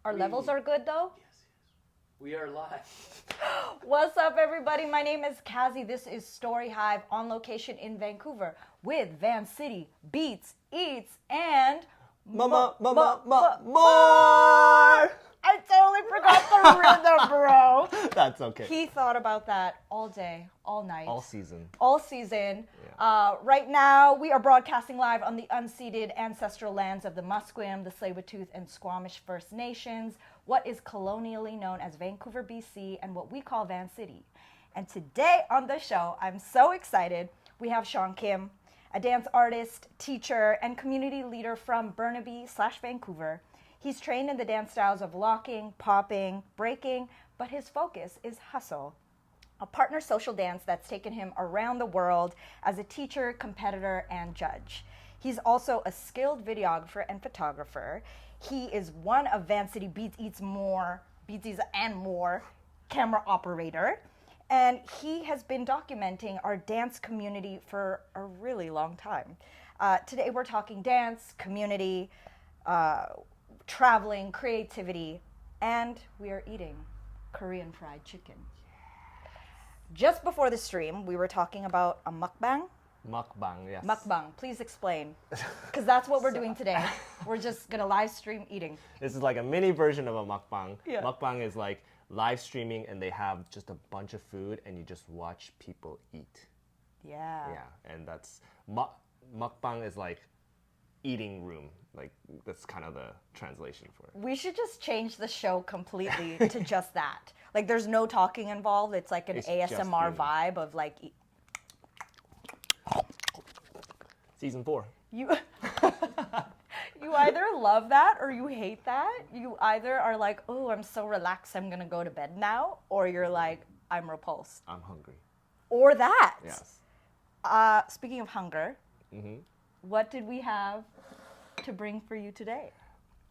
Our levels are good though? Yes. We are live. What's up, everybody? My name is Kazi. This is Story Hive on location in Vancouver with Vancity, Beats, Eats, and More! I totally forgot the rhythm, bro. That's okay. He thought about that all day, all night. All season. All season. Yeah. Right now, we are broadcasting live on the unceded ancestral lands of the Musqueam, the Tsleil-Waututh, and Squamish First Nations, what is colonially known as Vancouver, BC, and what we call Vancity. And today on the show, I'm so excited. We have Shawn Kim, a dance artist, teacher, and community leader from Burnaby/Vancouver. He's trained in the dance styles of locking, popping, breaking, but his focus is hustle, a partner social dance that's taken him around the world as a teacher, competitor, and judge. He's also a skilled videographer and photographer. He is one of Vancity Beats Eats More, and More camera operator. And he has been documenting our dance community for a really long time. Today we're talking dance, community, traveling, creativity, and we are eating Korean fried chicken. Just before the stream, we were talking about a mukbang. Mukbang, yes. Mukbang, please explain. Because that's what we're doing today. We're just going to live stream eating. This is like a mini version of a mukbang. Yeah. Mukbang is like live streaming and they have just a bunch of food and you just watch people eat. Yeah. Yeah, and that's... Mukbang is like eating room. Like, that's kind of the translation for it. We should just change the show completely to just that. Like, there's no talking involved. It's like an It's ASMR just vibe of like... Season 4. You either love that or you hate that. You either are like, oh, I'm so relaxed, I'm going to go to bed now. Or you're like, I'm repulsed. I'm hungry. Or that. Yes. Speaking of hunger, what did we have to bring for you today?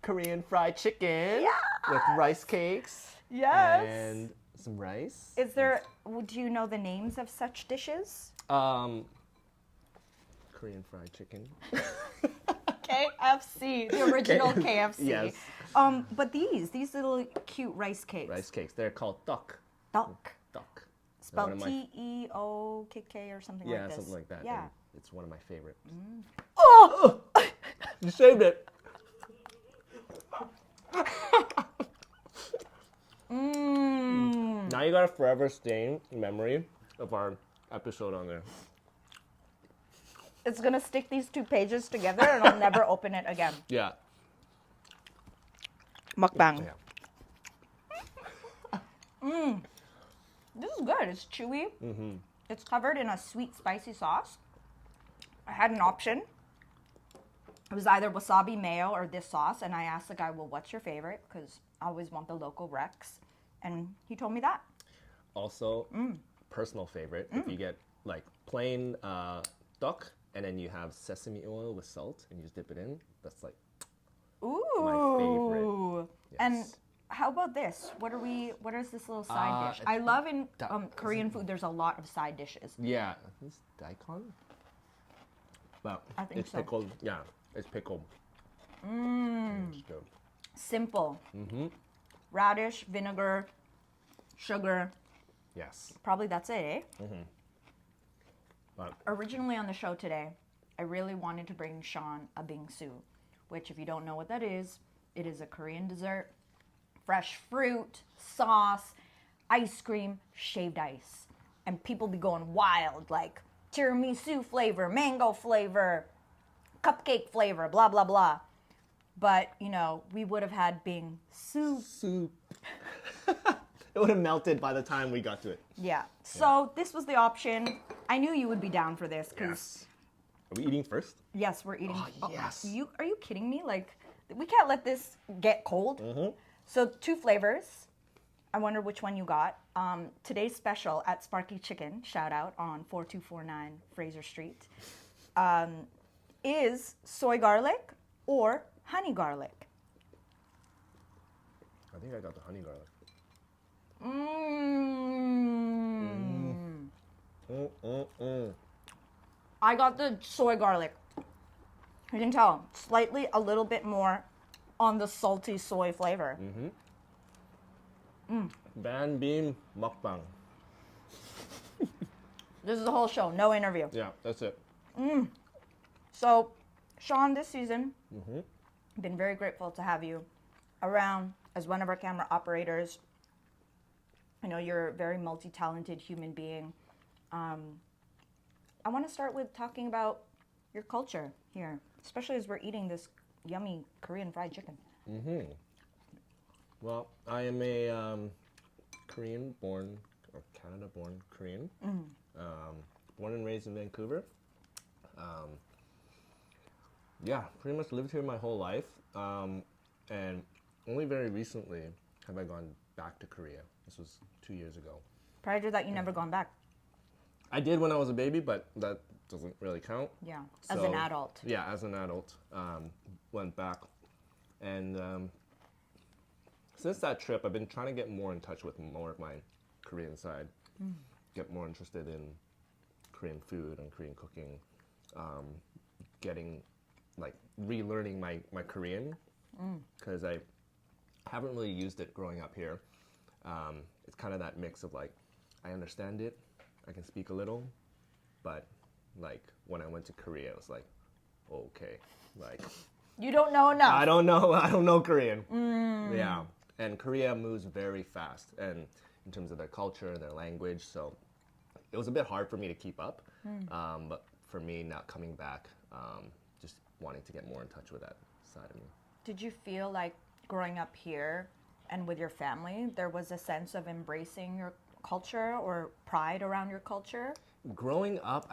Korean fried chicken with rice cakes. Yes. And some rice. Is there, do you know the names of such dishes? Korean fried chicken. KFC, the original KFC. Yes. But these little cute rice cakes. Rice cakes. They're called tok. Tok. Tok. Spelled T-E-O-K-K or something like Yeah, this. something like that. Yeah. And it's one of my favorites. Oh! You saved it. Now you got a forever stain memory of our episode on there. It's gonna stick these two pages together and I'll never open it again. Yeah. Mukbang. Yeah. This is good. It's chewy. It's covered in a sweet, spicy sauce. I had an option. It was either wasabi mayo or this sauce, and I asked the guy, well, what's your favorite? Because I always want the local Rex. And he told me that. Also, personal favorite, if you get like plain tok and then you have sesame oil with salt and you just dip it in, that's like my favorite. Yes. And how about this? What is this little side dish? I love in Korean food, there's a lot of side dishes. Yeah. Is this daikon? Well, I think it's so. pickled. Yeah, it's pickled. It's good. Simple. Radish, vinegar, sugar. Yes. Probably that's it, eh? But Originally on the show today, I really wanted to bring Shawn a bingsu, which if you don't know what that is, it is a Korean dessert. Fresh fruit, sauce, ice cream, shaved ice. And people be going wild, like tiramisu flavor, mango flavor, cupcake flavor, blah, blah, blah. But, you know, we would have had bing soup. It would have melted by the time we got to it. Yeah. So this was the option. I knew you would be down for this because... Yes. Are we eating first? Yes, we're eating. Oh, yes. Are you kidding me? Like, we can't let this get cold. So 2 flavors. I wonder which one you got. Today's special at Sparky Chicken, shout out on 4249 Fraser Street, is soy garlic or honey garlic. I think I got the honey garlic. I got the soy garlic. You can tell, slightly a little bit more on the salty soy flavor. Ban Bean Mukbang. This is the whole show, no interview. Yeah, that's it. So, Shawn, this season, been very grateful to have you around as one of our camera operators. I know you're a very multi-talented human being. I want to start with talking about your culture here, especially as we're eating this yummy Korean fried chicken. Well, I am a Korean-born, or Canada-born Korean. Born and raised in Vancouver. Yeah, pretty much lived here my whole life. And only very recently have I gone back to Korea. This was 2 years ago. Prior to that, you never gone back. I did when I was a baby, but that doesn't really count. Yeah, as an adult. Yeah, as an adult. Went back. And since that trip, I've been trying to get more in touch with more of my Korean side. Get more interested in Korean food and Korean cooking. Getting, like, relearning my Korean. Because I haven't really used it growing up here. It's kind of that mix of, like, I understand it, I can speak a little, but, like, when I went to Korea, it was like, okay, like... You don't know enough. I don't know Korean. Yeah, and Korea moves very fast, and in terms of their culture, their language, so it was a bit hard for me to keep up, but for me, not coming back, just wanting to get more in touch with that side of me. Did you feel like growing up here and with your family, there was a sense of embracing your culture or pride around your culture? Growing up,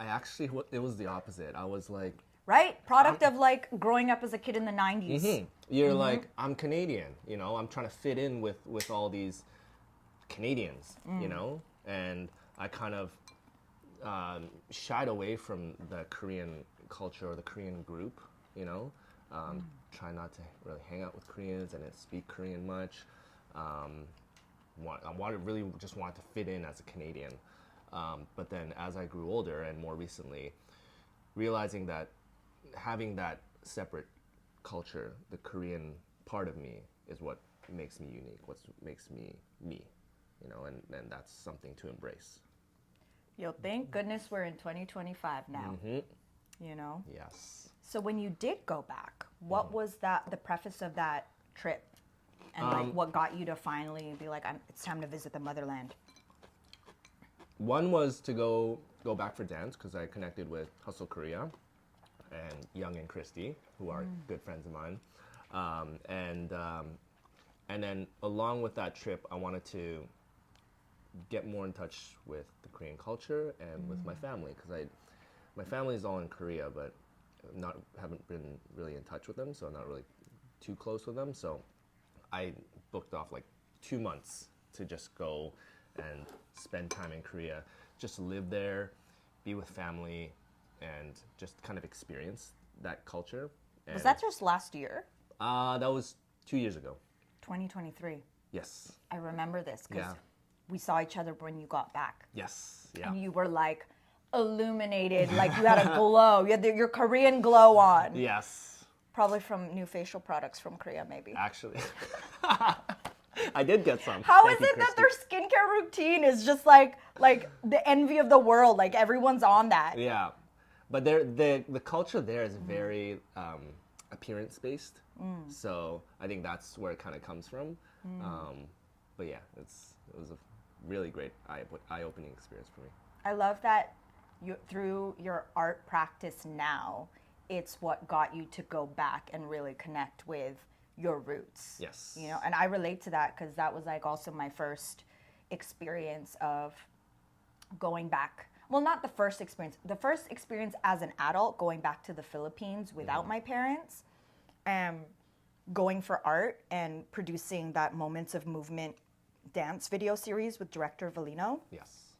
it was the opposite. I was like... Right? Product of like growing up as a kid in the 90s. You're like, I'm Canadian, you know? I'm trying to fit in with all these Canadians, you know? And I kind of shied away from the Korean culture or the Korean group, you know? Try not to really hang out with Koreans and speak Korean much. Really just wanted to fit in as a Canadian. But then as I grew older and more recently, realizing that having that separate culture, the Korean part of me, is what makes me unique, what makes me me, you know, and that's something to embrace. Yo, thank goodness we're in 2025 now, you know? Yes. So when you did go back, what was the preface of that trip? And like what got you to finally be like, it's time to visit the motherland? One was to go back for dance because I connected with Hustle Korea and Young and Christy, who are good friends of mine. And then along with that trip, I wanted to get more in touch with the Korean culture and with my family because my family is all in Korea, but haven't been really in touch with them, so I'm not really too close with them. So I booked off like 2 months to just go and spend time in Korea, just live there, be with family, and just kind of experience that culture. And Was that just last year? That was 2 years ago. 2023. Yes. I remember this because we saw each other when you got back. Yes. Yeah. And you were like illuminated, like you had a glow. You had your Korean glow on. Yes. Probably from new facial products from Korea, maybe. Actually. I did get some. How is it that their skincare routine is just like the envy of the world? Like everyone's on that. Yeah, but the culture there is very appearance based. So I think that's where it kind of comes from. But yeah, it was a really great eye-opening experience for me. I love that through your art practice now, it's what got you to go back and really connect with your roots. Yes. You know, and I relate to that because that was like also my first experience of going back. Well, not the first experience. The first experience as an adult going back to the Philippines without my parents, going for art and producing that Moments of Movement dance video series with director Valino. Yes.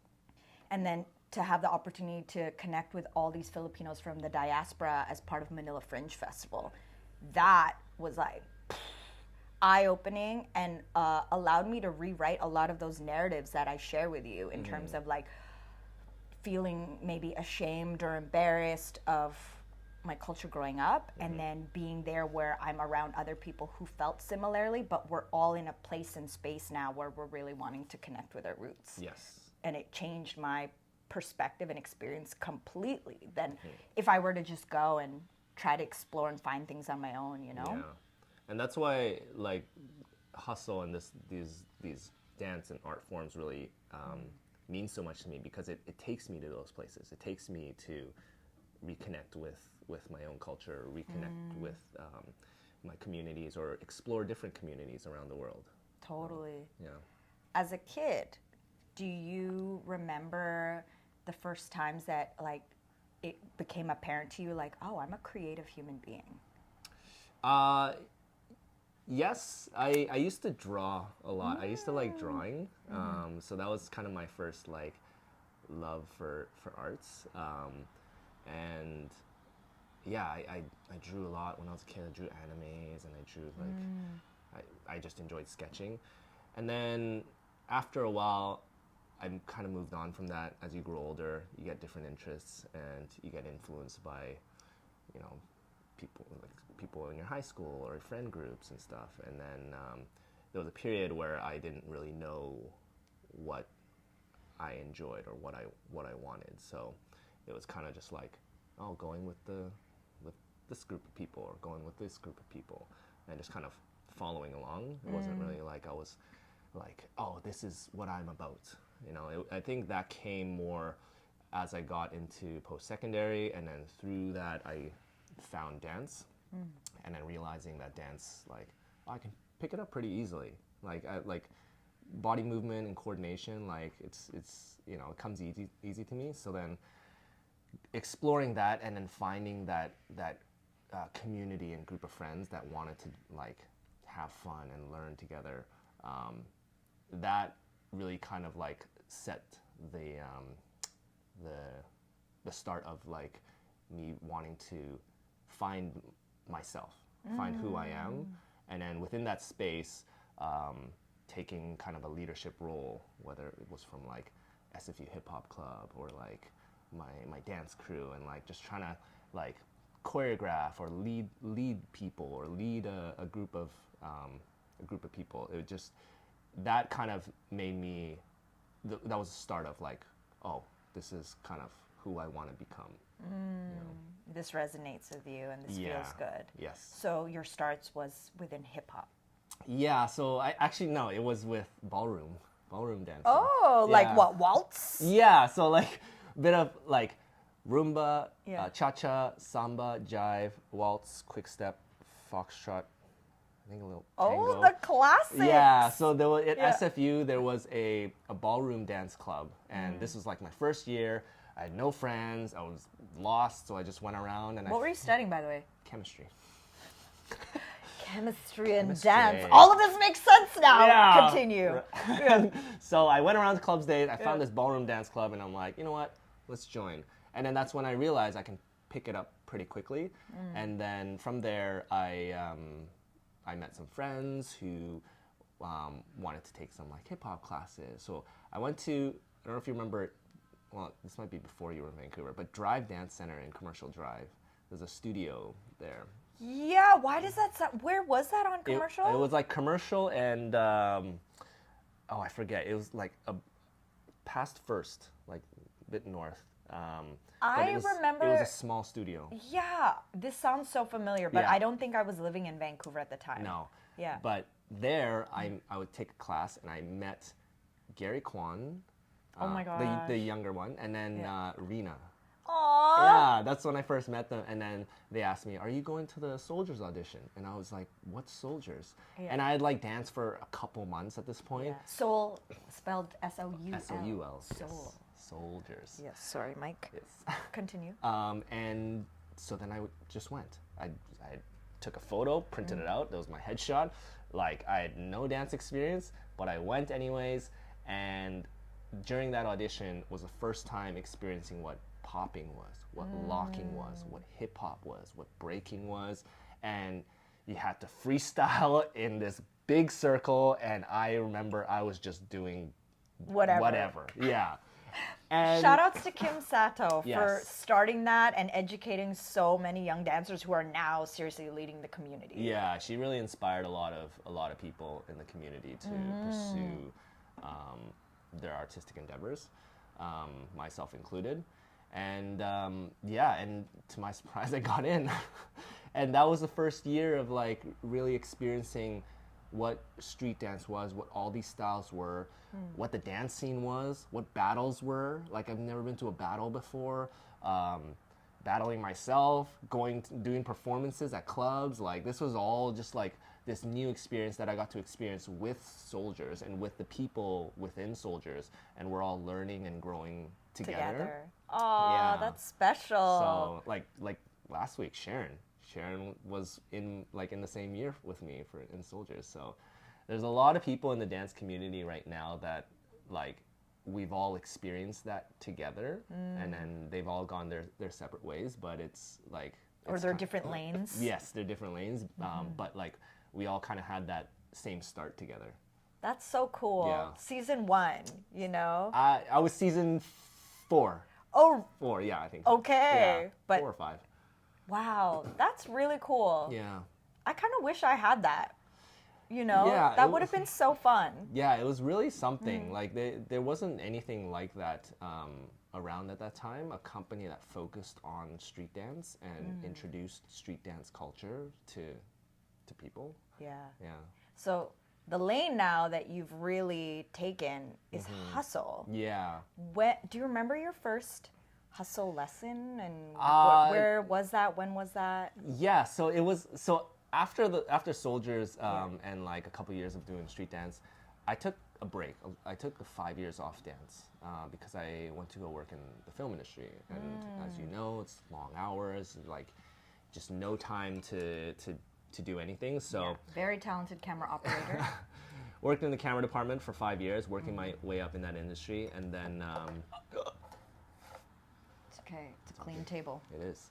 And then to have the opportunity to connect with all these Filipinos from the diaspora as part of Manila Fringe Festival. That was like eye-opening and allowed me to rewrite a lot of those narratives that I share with you in terms of like feeling maybe ashamed or embarrassed of my culture growing up, and then being there where I'm around other people who felt similarly, but we're all in a place and space now where we're really wanting to connect with our roots. Yes. And it changed my perspective and experience completely than if I were to just go and try to explore and find things on my own, you know? Yeah. And that's why like hustle and these dance and art forms really mean so much to me, because it takes me to those places. It takes me to reconnect with my own culture, reconnect with my communities, or explore different communities around the world. Totally. Yeah. As a kid, do you remember the first times that like it became apparent to you, like, oh, I'm a creative human being? Yes, I used to draw a lot. I used to like drawing, so that was kind of my first like love for arts. And yeah, I drew a lot when I was a kid. I drew animes, and I drew like I just enjoyed sketching. And then after a while, I kind of moved on from that. As you grow older, you get different interests, and you get influenced by, you know, people in your high school or friend groups and stuff. And then there was a period where I didn't really know what I enjoyed or what I wanted. So it was kind of just like, oh, going with this group of people, or going with this group of people, and just kind of following along. It wasn't really like I was like, oh, this is what I'm about. You know, I think that came more as I got into post-secondary, and then through that I found dance, and then realizing that dance, like, I can pick it up pretty easily. Like body movement and coordination, like it's you know, it comes easy to me. So then exploring that, and then finding that community and group of friends that wanted to like have fun and learn together, that really kind of like set the start of like me wanting to find myself, find who I am, and then within that space, taking kind of a leadership role, whether it was from like SFU Hip Hop Club or like my dance crew, and like just trying to like choreograph or lead people, or lead a group of people. It just, that kind of made me, that was the start of like, oh, this is kind of who I want to become. You know? This resonates with you, and this feels good. Yes. So your starts was within hip hop. Yeah. So I actually, no, it was with ballroom dancing. Oh, yeah. Like what, waltz? Yeah. So like a bit of like rumba, cha-cha, samba, jive, waltz, quick step, foxtrot. I think a little tango. Oh, the classics. Yeah, so there was, at SFU, there was a ballroom dance club, and this was like my first year. I had no friends. I was lost, so I just went around. And what were you studying, by the way? Chemistry. Chemistry and dance. All of this makes sense now. Yeah. Continue. So I went around the club's days. I found this ballroom dance club, and I'm like, you know what? Let's join. And then that's when I realized I can pick it up pretty quickly. And then from there, I met some friends who wanted to take some like hip hop classes. So I went to, I don't know if you remember, well, this might be before you were in Vancouver, but Drive Dance Center in Commercial Drive. There's a studio there. Yeah, why does that sound, where was that on Commercial? It was like Commercial and, oh, I forget. It was like past First, like a bit north. I remember. It was a small studio. Yeah, this sounds so familiar, but Yeah. I don't think I was living in Vancouver at the time. No. Yeah. But there, I would take a class, and I met Gary Kwan. Oh my gosh. The younger one, and then Rena. Aww. Yeah, that's when I first met them, and then they asked me, "Are you going to the Soldiers audition?" And I was like, "What Soldiers?" Yeah. And I had like danced for a couple months at this point. Yeah. Soul, spelled S-O-U-L. S-O-U-L. Soul. Yes. Soldiers. Yes, sorry, Mike. Yes. Continue. And so then I just went. I took a photo, printed it out. That was my headshot. Like, I had no dance experience, but I went anyways. And during that audition was the first time experiencing what popping was, what locking was, what hip hop was, what breaking was. And you had to freestyle in this big circle. And I remember I was just doing whatever. Yeah. And Shout outs to Kim Sato for Yes. starting that and educating so many young dancers who are now seriously leading the community. yeah, she really inspired a lot of people in the community to pursue their artistic endeavors, myself included. And yeah, and to my surprise, I got in, and that was the first year of like really experiencing what street dance was, what all these styles were, what the dance scene was, what battles were. Like I've never been to a battle before. Battling myself, doing performances at clubs. Like this was all just like this new experience that I got to experience with soldiers and with the people within soldiers, and we're all learning and growing together. Oh, Yeah. that's special. So like last week, Sharon was in the same year with me in soldiers. So there's a lot of people in the dance community right now that like we've all experienced that together, and then they've all gone their separate ways. But it's like Or they're different lanes. yes, they're different lanes. But like we all kind of had that same start together. That's so cool. Yeah. Season 1, you know? I was season 4. Oh, 4, yeah, I think. So. okay. Yeah, But 4 or 5. wow, that's really cool. Yeah. I kind of wish I had that. You know? Yeah, That it would have was- been so fun. Yeah, it was really something. Like there wasn't anything like that around at that time. A company that focused on street dance and introduced street dance culture to people. Yeah. Yeah. So the lane now that you've really taken is hustle. Yeah. Do you remember your first hustle lesson, and where was that? When was that? Yeah. So it was after soldiers and like a couple years of doing street dance, I took a break. I took 5 years off dance because I went to go work in the film industry, and as you know, it's long hours, like just no time to do anything. So Very talented camera operator. worked in the camera department for 5 years, working my way up in that industry, and then It's okay. It's a clean table. it is.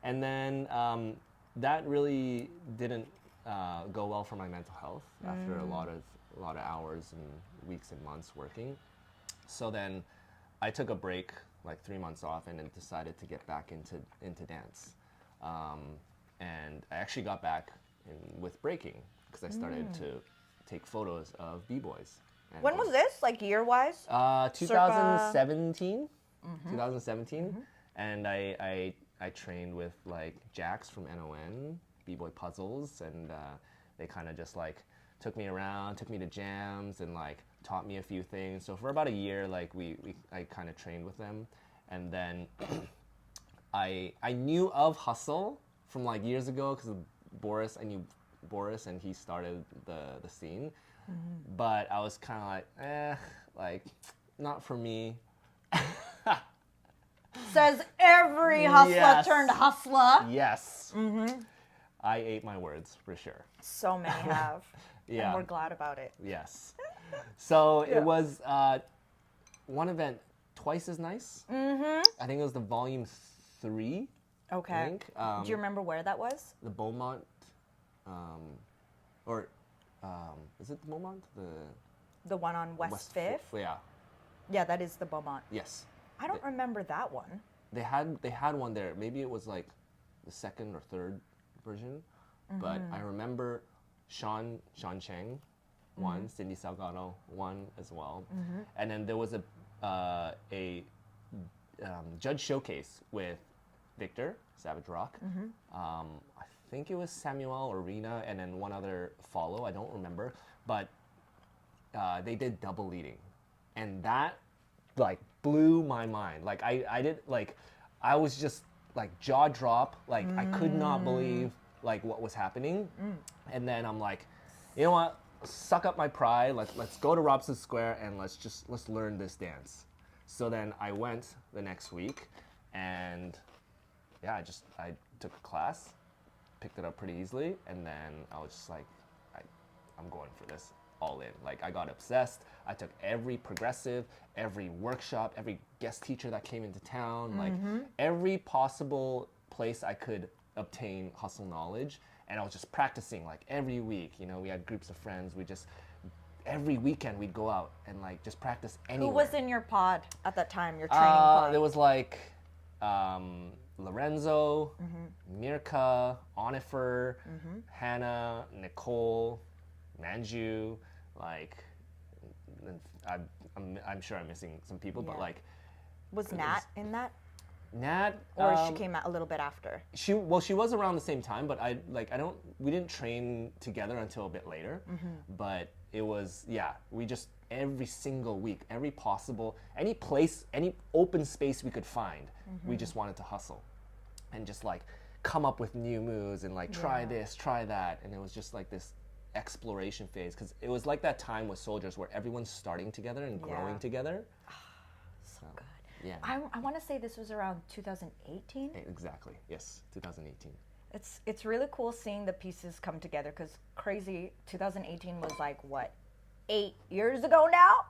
And then that really didn't go well for my mental health after a lot of hours and weeks and months working. So then I took a break, like 3 months off, and then decided to get back into dance. And I actually got back with breaking because I started to take photos of b-boys. And When was this? Like year-wise? 2017. 2017. And I trained with like Jax from NON, B-Boy Puzzles, and they kind of just like took me around, took me to jams, and like taught me a few things. So for about a year, like I kind of trained with them, and then I knew of hustle from like years ago because Boris. I knew Boris, and he started the scene, but I was kind of like, like not for me. Says every hustler Yes. turned hustler. Yes. I ate my words for sure. So many have. Yeah. And we're glad about it. Yes. So it was one event twice as nice. I think it was the volume 3. Okay. I think. Do you remember where that was? The Beaumont, or is it the Beaumont? The one on West 5th? Yeah. Yeah, that is the Beaumont. Yes. I don't remember that one. They had one there. Maybe it was like the second or third version, but I remember Shawn Cheng won, Cindy Salgado won as well, and then there was a judge showcase with Victor Savage Rock. I think it was Samuel or Rena, and then one other follow. I don't remember, but they did double leading, and that like blew my mind. Like I did, like I was just like jaw drop. Like I could not believe like what was happening. And then I'm like, you know what? Suck up my pride. Let's go to Robson Square and let's learn this dance. So then I went the next week, and yeah, I took a class, picked it up pretty easily, and then I was just like, I'm going for this all in. Like I got obsessed. I took every progressive, every workshop, every guest teacher that came into town, like every possible place I could obtain hustle knowledge, and I was just practicing like every week. You know, we had groups of friends. We just every weekend we'd go out and like just practice anywhere. Who was in your pod at that time, your training pod? There was like Lorenzo, Mirka, Onifer, Hannah, Nicole, Manju, like, I'm sure I'm missing some people, but like. Was Nat in that? Nat, or she came out a little bit after. She was around the same time, but we didn't train together until a bit later. But it was we just every single week, any place, any open space we could find, we just wanted to hustle, and just like come up with new moves and like try this, try that, and it was just like this exploration phase, because it was like that time with soldiers where everyone's starting together and growing together. So good. Yeah. I want to say this was around 2018. Exactly. Yes, 2018. It's really cool seeing the pieces come together, because crazy 2018 was like what, 8 years ago now?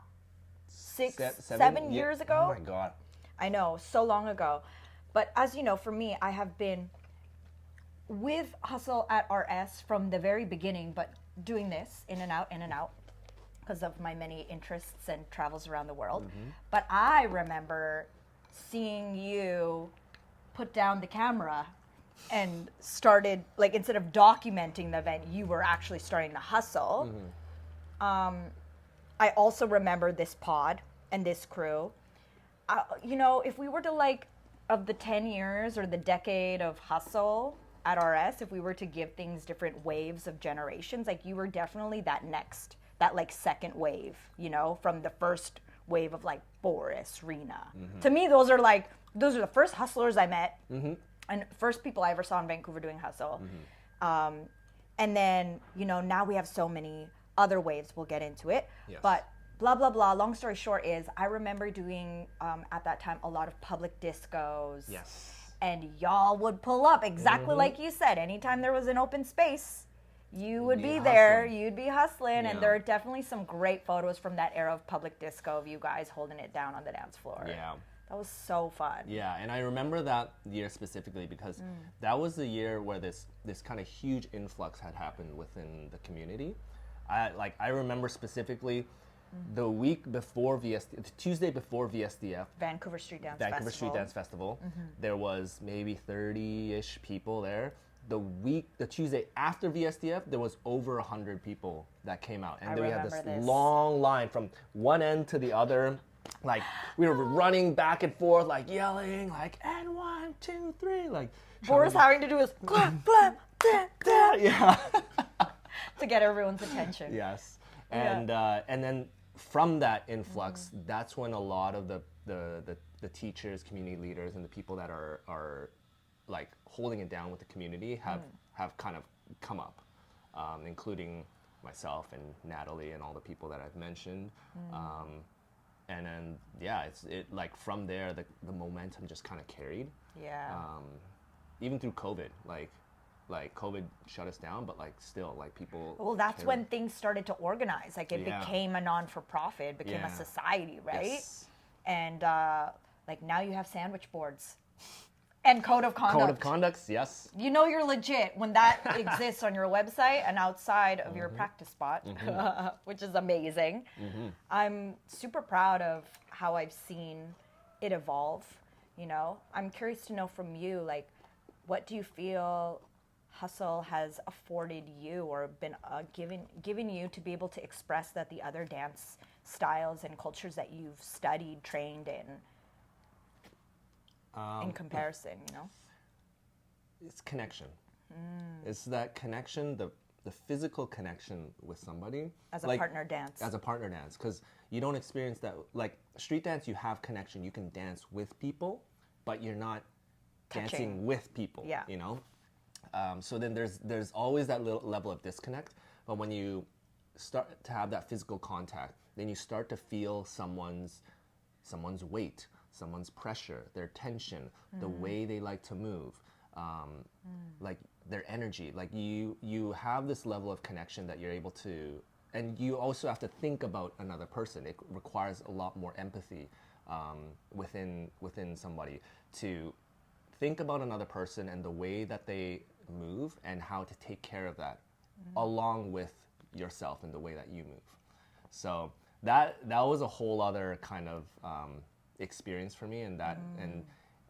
7 years ago? Oh my God. I know, so long ago. But as you know, for me, I have been with Hustle at RS from the very beginning, but doing this in and out, because of my many interests and travels around the world. But I remember seeing you put down the camera and started, like, instead of documenting the event, you were actually starting to hustle. I also remember this pod and this crew. You know, if we were to, like, of the 10 years or the decade of hustle at RS, if we were to give things different waves of generations, like, you were definitely that like second wave, you know, from the first wave of like Boris, Rena. To me, those are the first hustlers I met, and first people I ever saw in Vancouver doing hustle. And then, you know, now we have so many other waves. We'll get into it. Yes. But blah, blah, blah. Long story short is I remember doing, at that time, a lot of public discos. Yes. And y'all would pull up exactly like you said. Anytime there was an open space, you would be there, you'd be hustling, and there are definitely some great photos from that era of public disco of you guys holding it down on the dance floor. Yeah. That was so fun. Yeah, and I remember that year specifically because that was the year where this kind of huge influx had happened within the community. I remember specifically the week before the Tuesday before VSDF, Vancouver Street Dance Festival. There was maybe 30-ish people there. The Tuesday after VSDF, there was over 100 people that came out, and then we had this long line from one end to the other. Like, we were running back and forth, like yelling, like, and 1, 2, 3, like. Boris having to do his clap, clap, da, da. Yeah. To get everyone's attention. Yes, and then from that influx, that's when a lot of the teachers, community leaders, and the people that are like holding it down with the community have kind of come up, including myself and Natalie and all the people that I've mentioned. And then it like from there the momentum just kind of carried. Yeah. Even through COVID, like COVID shut us down, but like still like people. Well, that's when things started to organize. Like it became a non-for-profit, became a society, right? Yes. And like now you have sandwich boards. And code of conduct. Code of conducts, yes. You know you're legit when that exists on your website and outside of your practice spot, which is amazing. I'm super proud of how I've seen it evolve, you know. I'm curious to know from you, like, what do you feel hustle has afforded you or been given you to be able to express that the other dance styles and cultures that you've studied, trained in comparison, you know? It's connection. It's that connection, the physical connection with somebody. As a partner dance. As a partner dance, because you don't experience that. Like street dance, you have connection. You can dance with people, but you're not dancing with people, you know? So then there's always that little level of disconnect. But when you start to have that physical contact, then you start to feel someone's weight, someone's pressure, their tension, the way they like to move, like their energy. Like you have this level of connection that you're able to, and you also have to think about another person. It requires a lot more empathy within somebody to think about another person and the way that they move and how to take care of that along with yourself and the way that you move. So that was a whole other kind of experience for me, and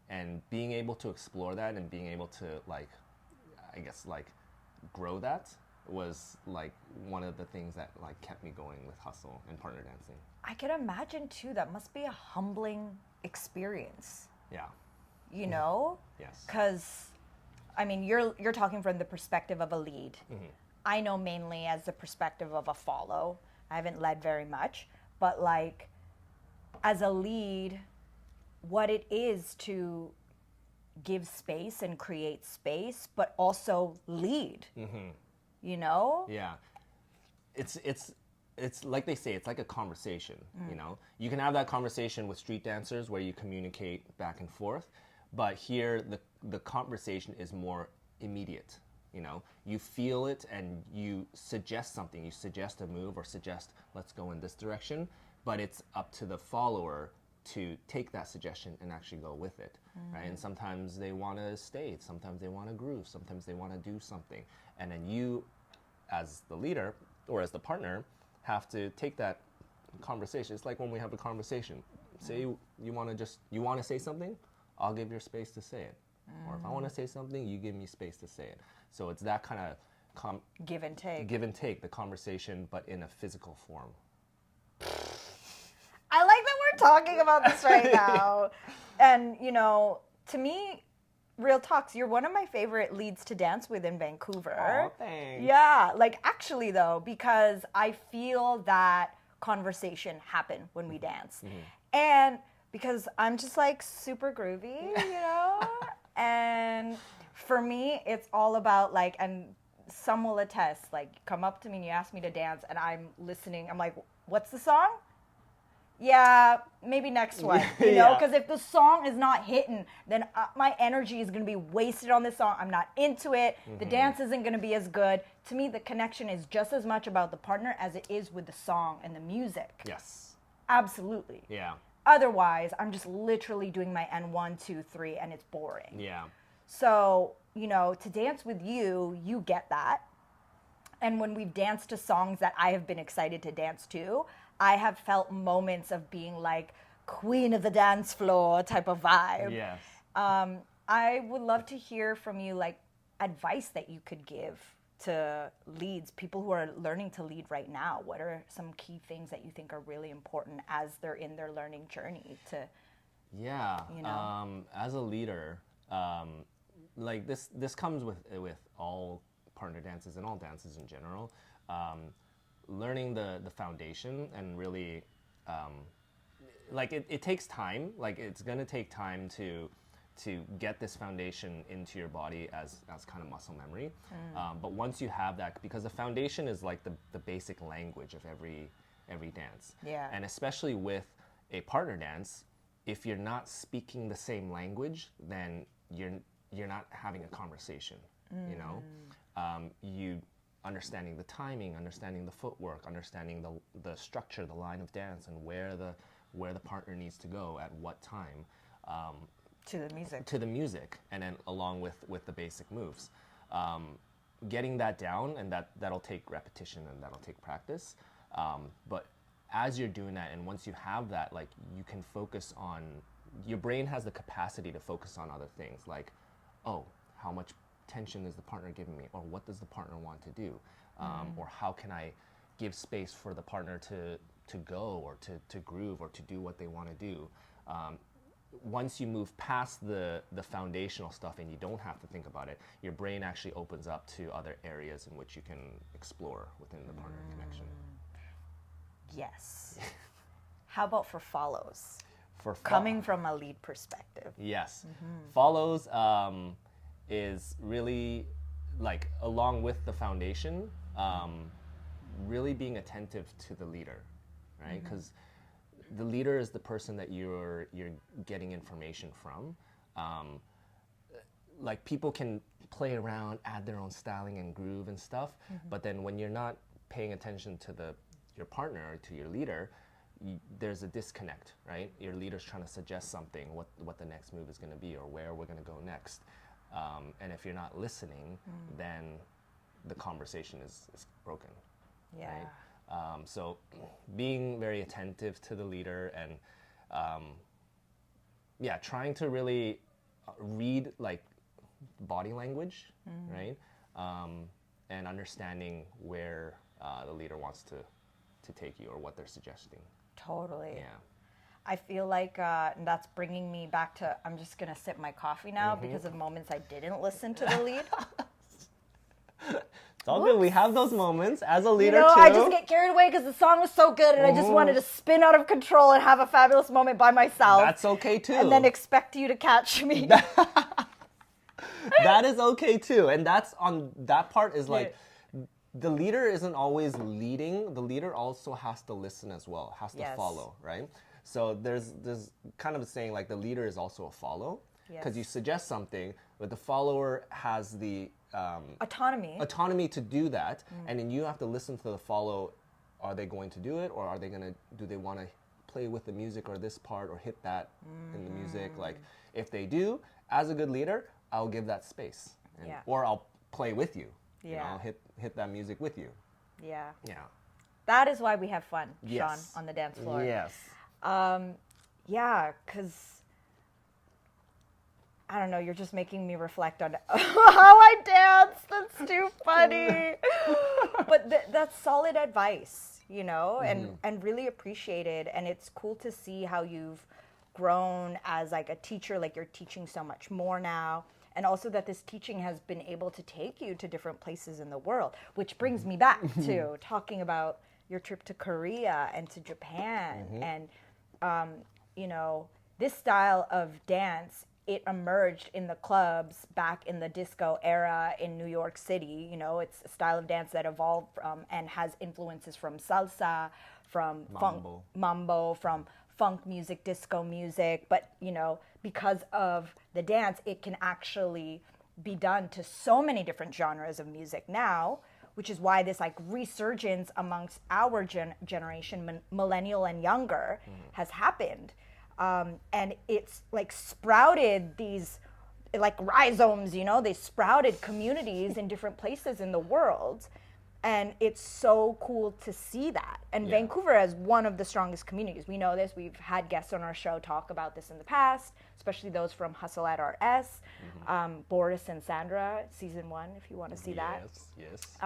and being able to explore that and being able to like, I guess like grow that was like one of the things that like kept me going with hustle and partner dancing. I can imagine too, that must be a humbling experience. Yeah. You know? Yes. Because, I mean, you're talking from the perspective of a lead. I know mainly as the perspective of a follow. I haven't led very much, but like as a lead, what it is to give space and create space, but also lead. You know? Yeah. It's like they say, it's like a conversation, you know? You can have that conversation with street dancers where you communicate back and forth, but here the conversation is more immediate, you know? You feel it and you suggest something, you suggest a move or suggest, let's go in this direction, but it's up to the follower to take that suggestion and actually go with it, right? And sometimes they want to stay, sometimes they want to groove, sometimes they want to do something. And then you, as the leader or as the partner, have to take that conversation. It's like when we have a conversation. Say you want to say something, I'll give you space to say it. Or if I want to say something, you give me space to say it. So it's that kind of give and take. Give and take, the conversation, but in a physical form. I like that we're talking about this right now. And, you know, to me, real talks, you're one of my favorite leads to dance with in Vancouver. Oh, thanks. Yeah, like actually though, because I feel that conversation happen when we dance. And because I'm just like super groovy, you know? And for me, it's all about like, and some will attest, like come up to me and you ask me to dance and I'm listening. I'm like, what's the song? Yeah, maybe next one, you know, because if the song is not hitting, then my energy is going to be wasted on this song. I'm not into it. The dance isn't going to be as good. To me, the connection is just as much about the partner as it is with the song and the music. Yes. Absolutely. Yeah. Otherwise, I'm just literally doing my N1, 2, 3, and it's boring. Yeah. So, you know, to dance with you, you get that. And when we've danced to songs that I have been excited to dance to, I have felt moments of being like queen of the dance floor type of vibe. Yes. I would love to hear from you, like advice that you could give to leads, people who are learning to lead right now. What are some key things that you think are really important as they're in their learning journey to, yeah, you know? As a leader, like this comes with all partner dances and all dances in general. Learning the foundation and really, like it takes time. Like it's gonna take time to get this foundation into your body as kind of muscle memory. But once you have that, because the foundation is like the basic language of every dance. Yeah. And especially with a partner dance, if you're not speaking the same language, then you're not having a conversation. You know, you understanding the timing, understanding the footwork, understanding the structure, the line of dance, and where the partner needs to go at what time. To the music, and then along with the basic moves. Getting that down, and that'll take repetition and that'll take practice. But as you're doing that, and once you have that, like you can focus on, your brain has the capacity to focus on other things, like, oh, how much tension is the partner giving me, or what does the partner want to do, or how can I give space for the partner to go, or to groove, or to do what they want to do. Once you move past the foundational stuff and you don't have to think about it, your brain actually opens up to other areas in which you can explore within the partner connection. Yes. How about for follows? Coming from a lead perspective. Yes. Follows is really, like, along with the foundation, really being attentive to the leader, right? Because the leader is the person that you're getting information from. Like, people can play around, add their own styling and groove and stuff, but then when you're not paying attention to your partner or to your leader, there's a disconnect, right? Your leader's trying to suggest something, what the next move is going to be, or where we're going to go next. And if you're not listening, then the conversation is broken. Yeah. So being very attentive to the leader and trying to really read like body language, right? And understanding where the leader wants to take you or what they're suggesting. Totally. Yeah. I feel like that's bringing me back to, I'm just going to sip my coffee now because of moments I didn't listen to the lead. It's all good. We have those moments as a leader, too. I just get carried away because the song was so good and I just wanted to spin out of control and have a fabulous moment by myself. That's okay, too. And then expect you to catch me. That is okay, too. And that's on that part is like, the leader isn't always leading. The leader also has to listen as well, has to follow, right? So there's kind of a saying like the leader is also a follow. Because you suggest something, but the follower has the autonomy to do that, and then you have to listen to the follow. Are they going to do it, or do they want to play with the music or this part or hit that in the music? Like if they do, as a good leader, I'll give that space, or I'll play with you. You know, I'll hit that music with you. Yeah. That is why we have fun, Yes. Shawn, on the dance floor. Yes. Because I don't know, you're just making me reflect on how I dance. That's too funny. But that's solid advice, you know, and really appreciated. And it's cool to see how you've grown as like a teacher, like you're teaching so much more now. And also that this teaching has been able to take you to different places in the world, which brings me back to talking about your trip to Korea and to Japan. And, you know, this style of dance, it emerged in the clubs back in the disco era in New York City. You know, it's a style of dance that evolved from and has influences from salsa, from mambo, from funk music, disco music. But, you know, because of the dance, it can actually be done to so many different genres of music now, which is why this like resurgence amongst our generation, millennial and younger, has happened. And it's like sprouted these like rhizomes, you know, they sprouted communities in different places in the world. And it's so cool to see that. And Vancouver has one of the strongest communities. We know this. We've had guests on our show talk about this in the past, especially those from Hustle at RS, Boris and Sandra, season 1, if you want to see that. Yes.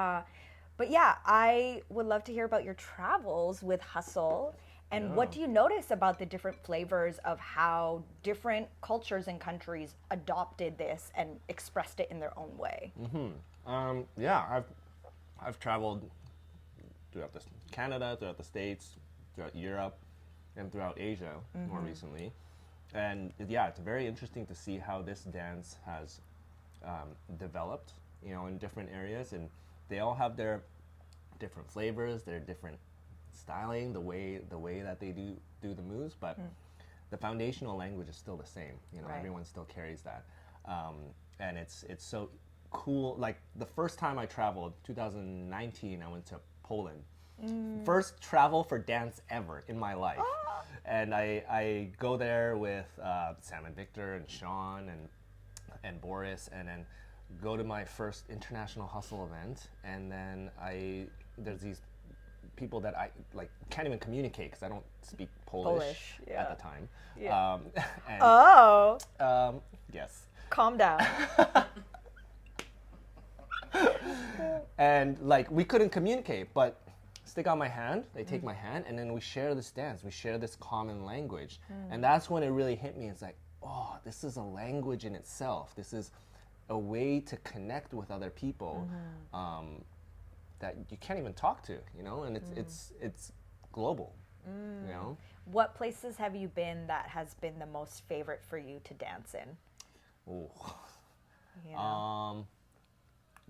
But yeah, I would love to hear about your travels with Hustle. And what do you notice about the different flavors of how different cultures and countries adopted this and expressed it in their own way? I've traveled throughout Canada, throughout the States, throughout Europe, and throughout Asia more recently. And it's very interesting to see how this dance has developed, you know, in different areas. And they all have their different flavors, their different styling, the way that they do the moves, but the foundational language is still the same. You know, everyone still carries that, and it's so cool. Like the first time I traveled, 2019, I went to Poland. First travel for dance ever in my life, and I go there with Sam and Victor and Shawn and Boris, and then go to my first international hustle event, and then there's these people that I like can't even communicate because I don't speak Polish at the time. Yes. Calm down. And like we couldn't communicate, but stick out my hand, they take my hand, and then we share this dance, we share this common language. And that's when it really hit me. It's like, oh, this is a language in itself. This is a way to connect with other people that you can't even talk to, you know, and it's global, you know. What places have you been that has been the most favorite for you to dance in?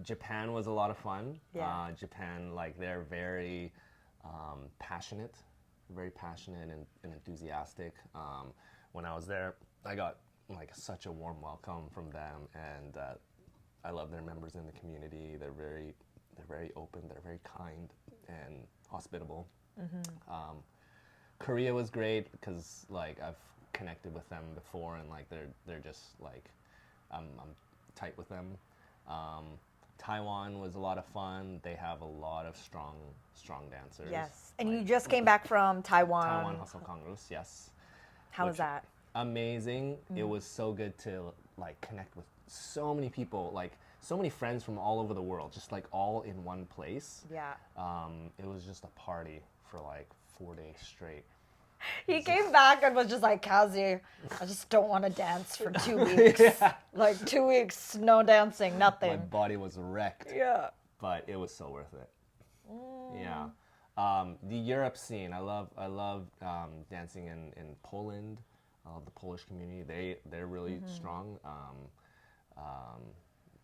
Japan was a lot of fun. Japan, like they're very passionate and enthusiastic. When I was there, I got like such a warm welcome from them, and I love their members in the community. They're very open, they're very kind and hospitable. Korea was great because like I've connected with them before, and like they're just like I'm tight with them. Taiwan was a lot of fun. They have a lot of strong dancers. Yes. And you just came back from Taiwan. Taiwan Hustle Congress, yes. How was that? Amazing. It was so good to like connect with so many people, like so many friends from all over the world, just like all in one place. Yeah. It was just a party for like 4 days straight. He came back and was just like, Kazi, I just don't want to dance for 2 weeks. Yeah. Like 2 weeks, no dancing, nothing. My body was wrecked. Yeah. But it was so worth it. Yeah. The Europe scene, I love dancing in Poland. The Polish community, they're really strong.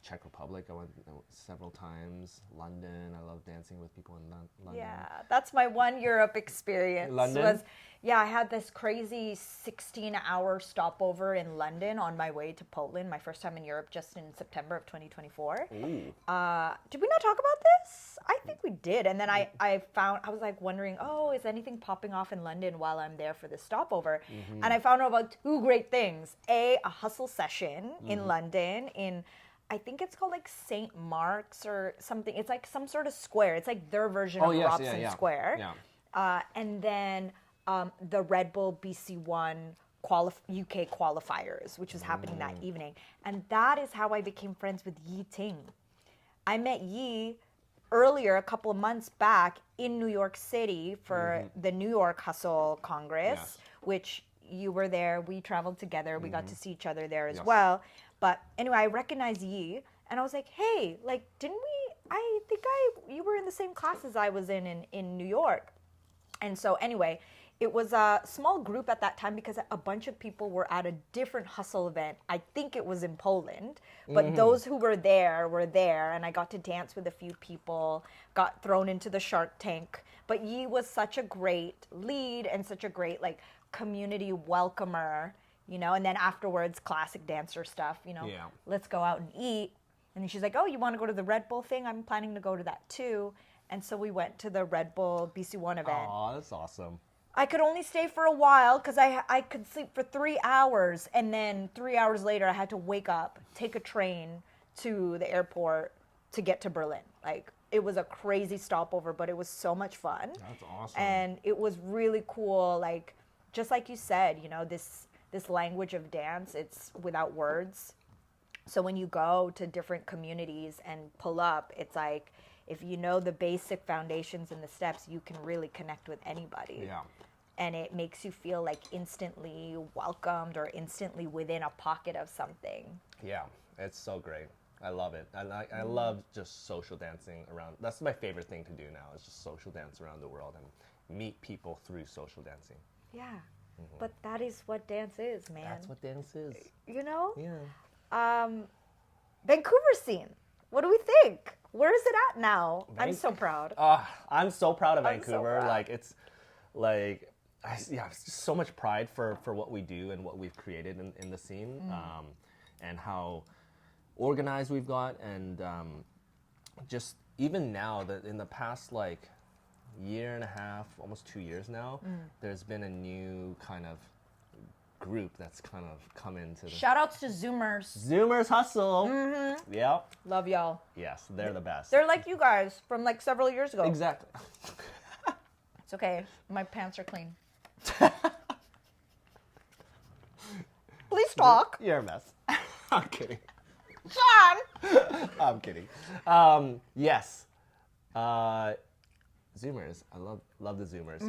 Czech Republic, I went several times. London, I love dancing with people in London. Yeah, that's my one Europe experience. London? I had this crazy 16-hour stopover in London on my way to Poland, my first time in Europe, just in September of 2024. Ooh. Did we not talk about this? I think we did. And then I was like wondering, is anything popping off in London while I'm there for this stopover? And I found out about 2 great things. A hustle session in London in, I think it's called like St. Mark's or something. It's like some sort of square. It's like their version of Robson Square. Yeah. And then the Red Bull BC1 UK qualifiers, which was happening that evening. And that is how I became friends with Yi Ting. I met Yi earlier, a couple of months back, in New York City for the New York Hustle Congress, which you were there. We traveled together. We got to see each other there as well. But anyway, I recognized Yi, and I was like, hey, like, I think you were in the same class as I was in New York. And so anyway, it was a small group at that time because a bunch of people were at a different hustle event. I think it was in Poland, but those who were there, and I got to dance with a few people, got thrown into the Shark Tank. But Yi was such a great lead and such a great, like, community welcomer, you know, and then afterwards, classic dancer stuff, you know, let's go out and eat. And then she's like, oh, you want to go to the Red Bull thing? I'm planning to go to that too. And so we went to the Red Bull BC1 event. Oh, that's awesome. I could only stay for a while because I could sleep for 3 hours. And then 3 hours later, I had to wake up, take a train to the airport to get to Berlin. Like, it was a crazy stopover, but it was so much fun. That's awesome. And it was really cool. Like, just like you said, you know, this language of dance, it's without words. So when you go to different communities and pull up, it's like, if you know the basic foundations and the steps, you can really connect with anybody. Yeah. And it makes you feel like instantly welcomed or instantly within a pocket of something. Yeah, it's so great. I love it. I love just social dancing around. That's my favorite thing to do now, is just social dance around the world and meet people through social dancing. Yeah. But that is what dance is, man. That's what dance is. You know? Yeah. Vancouver scene. What do we think? Where is it at now? I'm so proud. I'm so proud of I'm so Vancouver. proud. Like, it's like, it's just so much pride for what we do and what we've created in the scene, and how organized we've got, and just even now that in the past like year and a half, almost 2 years now, there's been a new kind of group that's kind of come into the Shout outs to Zoomers. Zoomers Hustle. Yep. Love y'all. Yes, they're the best. They're like you guys from like several years ago. Exactly. It's okay. My pants are clean. Please talk. You're a mess. I'm kidding. Shawn! I'm kidding. Yes. Zoomers. I love the Zoomers.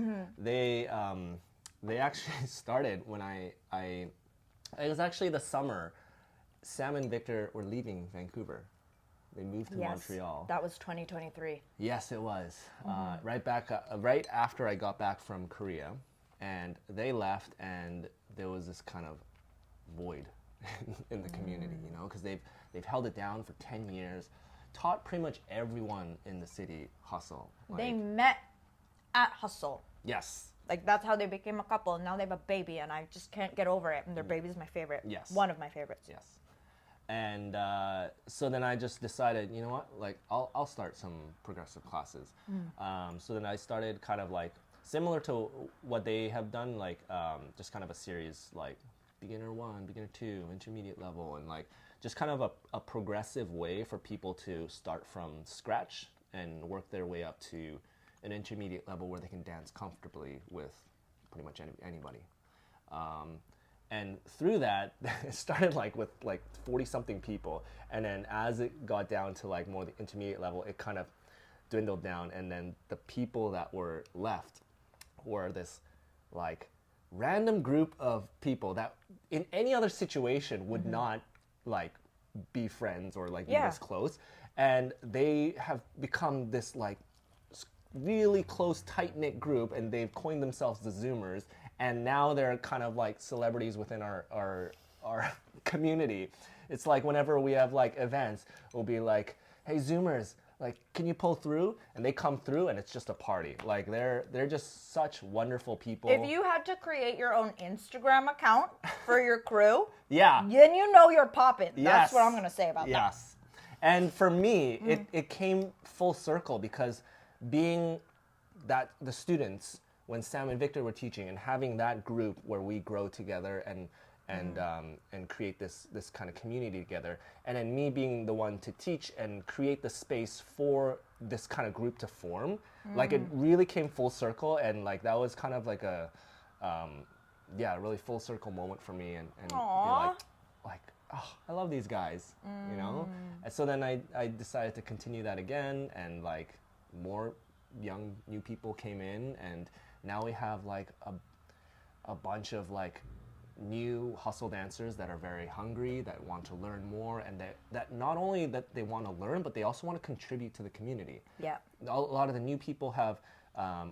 They actually started when it was actually the summer. Sam and Victor were leaving Vancouver. They moved to Montreal. That was 2023. Yes, it was. Right after I got back from Korea, and they left, and there was this kind of void in the community, you know, because they've held it down for 10 years, taught pretty much everyone in the city hustle. They met at Hustle. Yes. Like, that's how they became a couple. And now they have a baby, and I just can't get over it. And their baby's my favorite. Yes. One of my favorites. Yes. And so then I just decided, you know what, like, I'll start some progressive classes. So then I started kind of like similar to what they have done, like just kind of a series like beginner 1, beginner 2, intermediate level, and like just kind of a progressive way for people to start from scratch and work their way up to an intermediate level where they can dance comfortably with pretty much anybody. And through that, it started like with like 40-something people, and then as it got down to like more the intermediate level, it kind of dwindled down, and then the people that were left were this like random group of people that in any other situation would not like be friends or like be this close, and they have become this like really close, tight-knit group, and they've coined themselves the Zoomers, and now they're kind of like celebrities within our community. It's like whenever we have like events, we'll be like, hey Zoomers, like, can you pull through? And they come through, and it's just a party. Like, they're just such wonderful people. If you had to create your own Instagram account for your crew, yeah, then you know you're popping. Yes. That's what I'm going to say about that. Yes. And for me, it came full circle because being that the students, when Sam and Victor were teaching, and having that group where we grow together and create this kind of community together, and then me being the one to teach and create the space for this kind of group to form, like it really came full circle, and like that was kind of like a really full circle moment for me, and be like oh, I love these guys, you know. And so then I decided to continue that again, and like more young new people came in, and now we have like a bunch of like new hustle dancers that are very hungry, that want to learn more, and that not only that they want to learn, but they also want to contribute to the community. Yeah. A lot of the new people have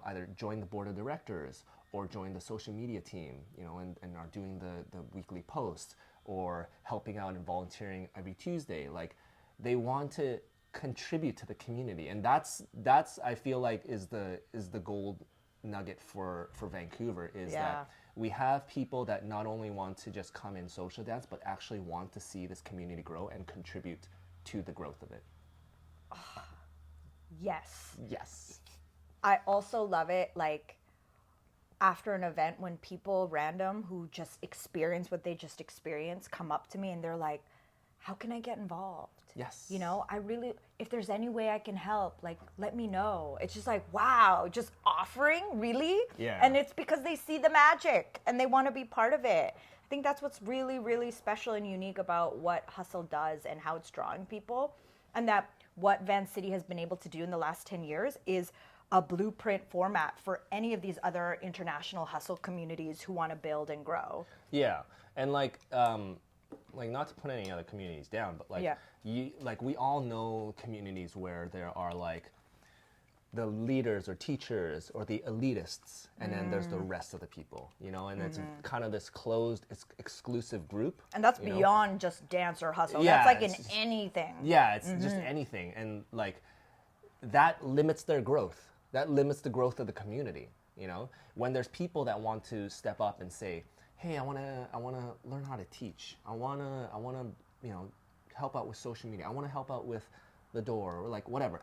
either joined the board of directors or joined the social media team, you know, and are doing the weekly posts or helping out and volunteering every Tuesday. Like, they want to contribute to the community, and that's I feel like is the gold nugget for Vancouver, is that we have people that not only want to just come in social dance, but actually want to see this community grow and contribute to the growth of it. Yes. Yes. I also love it, like, after an event, when people random who just experience what they just experienced come up to me and they're like, how can I get involved? Yes. You know, if there's any way I can help, like, let me know. It's just like, wow, just offering, really? Yeah. And it's because they see the magic and they want to be part of it. I think that's what's really, really special and unique about what Hustle does and how it's drawing people. And that what Vancity has been able to do in the last 10 years is a blueprint format for any of these other international hustle communities who want to build and grow. Yeah. And like not to put any other communities down, but like we all know communities where there are like the leaders or teachers or the elitists, and then there's the rest of the people, you know, and it's kind of this closed, exclusive group. And that's beyond just dance or hustle. Yeah, that's like in anything. Yeah, it's just anything. And like that limits their growth. That limits the growth of the community, you know? When there's people that want to step up and say, hey, I wanna learn how to teach. I wanna, you know, help out with social media. I wanna help out with the door, or like whatever.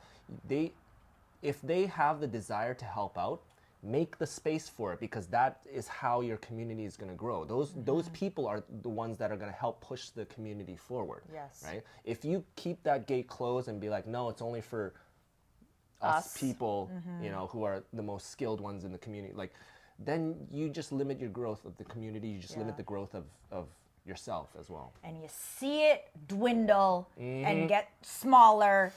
If they have the desire to help out, make the space for it, because that is how your community is gonna grow. Those people are the ones that are gonna help push the community forward. Yes. Right? If you keep that gate closed and be like, no, it's only for us people, you know, who are the most skilled ones in the community, like, then you just limit your growth of the community. You just limit the growth of yourself as well. And you see it dwindle and get smaller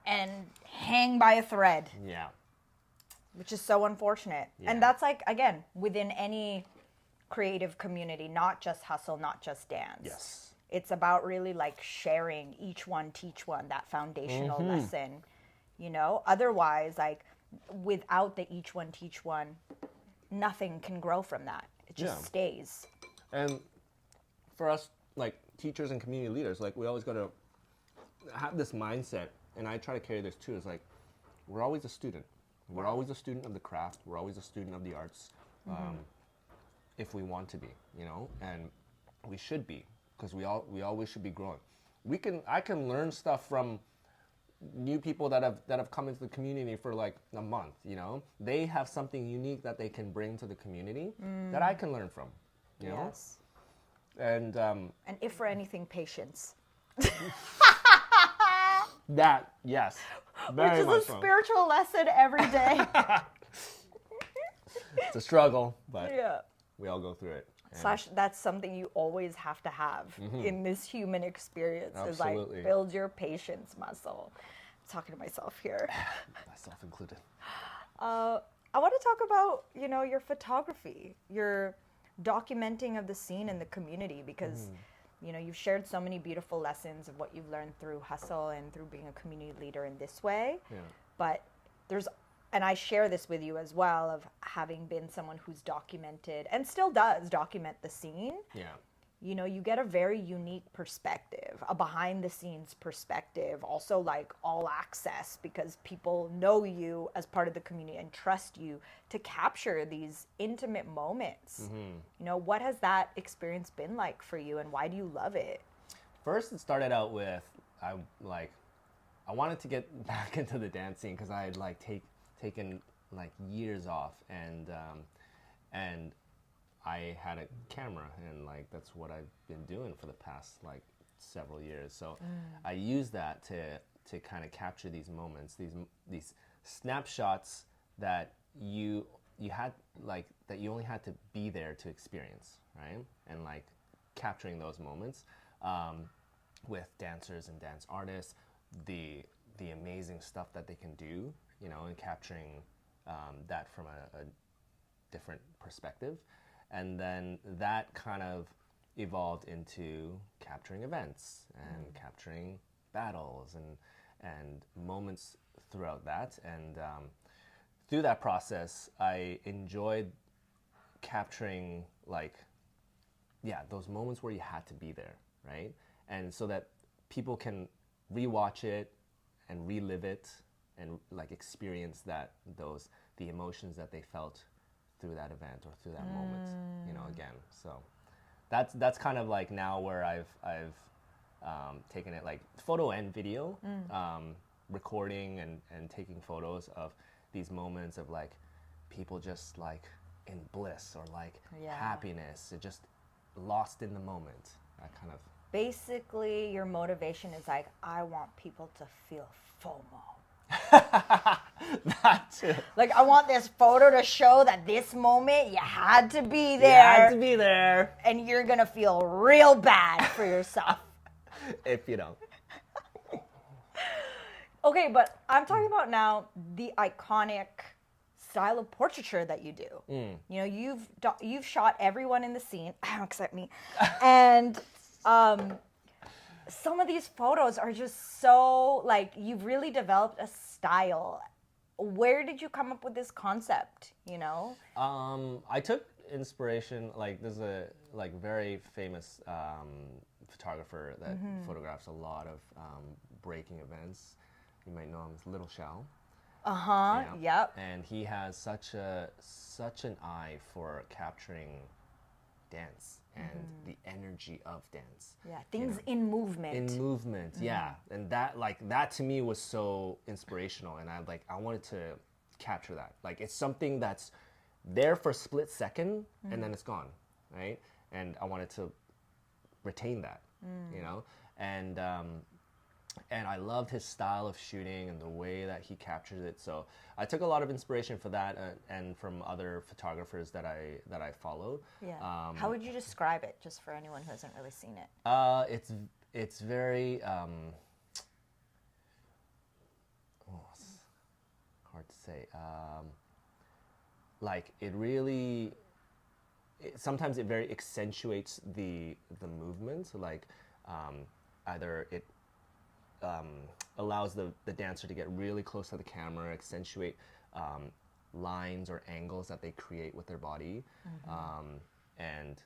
and hang by a thread. Yeah. Which is so unfortunate. Yeah. And that's like, again, within any creative community, not just hustle, not just dance. Yes. It's about really like sharing, each one teach one, that foundational lesson. You know, otherwise, like, without the each one teach one, nothing can grow from that. It just stays. And for us, like, teachers and community leaders, like, we always got to have this mindset, and I try to carry this too, is like, we're always a student. We're always a student of the craft. We're always a student of the arts, if we want to be, you know, and we should be, because we always should be growing. I can learn stuff from new people that have come into the community for like a month, you know. They have something unique that they can bring to the community that I can learn from, you know. Yes. And if for anything, patience. That, yes. Very Which is much a so. spiritual lesson every day. It's a struggle, but Yeah. we all go through it. / that's something you always have to have in this human experience. Absolutely. Is like build your patience muscle. I'm talking to myself here. Myself included. I want to talk about, your photography, your documenting of the scene and the community, because you've shared so many beautiful lessons of what you've learned through hustle and through being a community leader in this way. Yeah. But and I share this with you as well, of having been someone who's documented and still does document the scene. Yeah. You get a very unique perspective, a behind the scenes perspective, also like all access, because people know you as part of the community and trust you to capture these intimate moments. What has that experience been like for you, and why do you love it? First, it started out with, I wanted to get back into the dance scene because I had taken years off, and I had a camera, and that's what I've been doing for the past several years. So I used that to kind of capture these moments, these snapshots that you had that you only had to be there to experience, right? And capturing those moments with dancers and dance artists, the amazing stuff that they can do, and capturing that from a different perspective. And then that kind of evolved into capturing events and capturing battles and moments throughout that. And through that process, I enjoyed capturing those moments where you had to be there, right? And so that people can rewatch it and relive it and experience the emotions that they felt through that event or through that moment, again. So that's kind of now where I've taken it, photo and video, recording and taking photos of these moments of people just in bliss or happiness, just lost in the moment. That kind of. Basically, your motivation is I want people to feel FOMO. That too. I want this photo to show that this moment you had to be there. You had to be there. And you're going to feel real bad for yourself. If you don't. Okay, but I'm talking about now the iconic style of portraiture that you do. You've shot everyone in the scene, except me. And some of these photos are just so, you've really developed a style. Where did you come up with this concept, I took inspiration, there's a, very famous photographer that photographs a lot of breaking events. You might know him as Little Shaw. Yep. And he has such an eye for capturing dance and the energy of dance. Yeah, things in movement. In movement, yeah. And that to me was so inspirational, and I wanted to capture that. It's something that's there for a split second and then it's gone, right? And I wanted to retain that, and I loved his style of shooting and the way that he captured it. So I took a lot of inspiration for that and from other photographers that I follow. Yeah. How would you describe it, just for anyone who hasn't really seen it? It's very it's hard to say. Sometimes it very accentuates the movement. Either it allows the dancer to get really close to the camera, accentuate lines or angles that they create with their body, and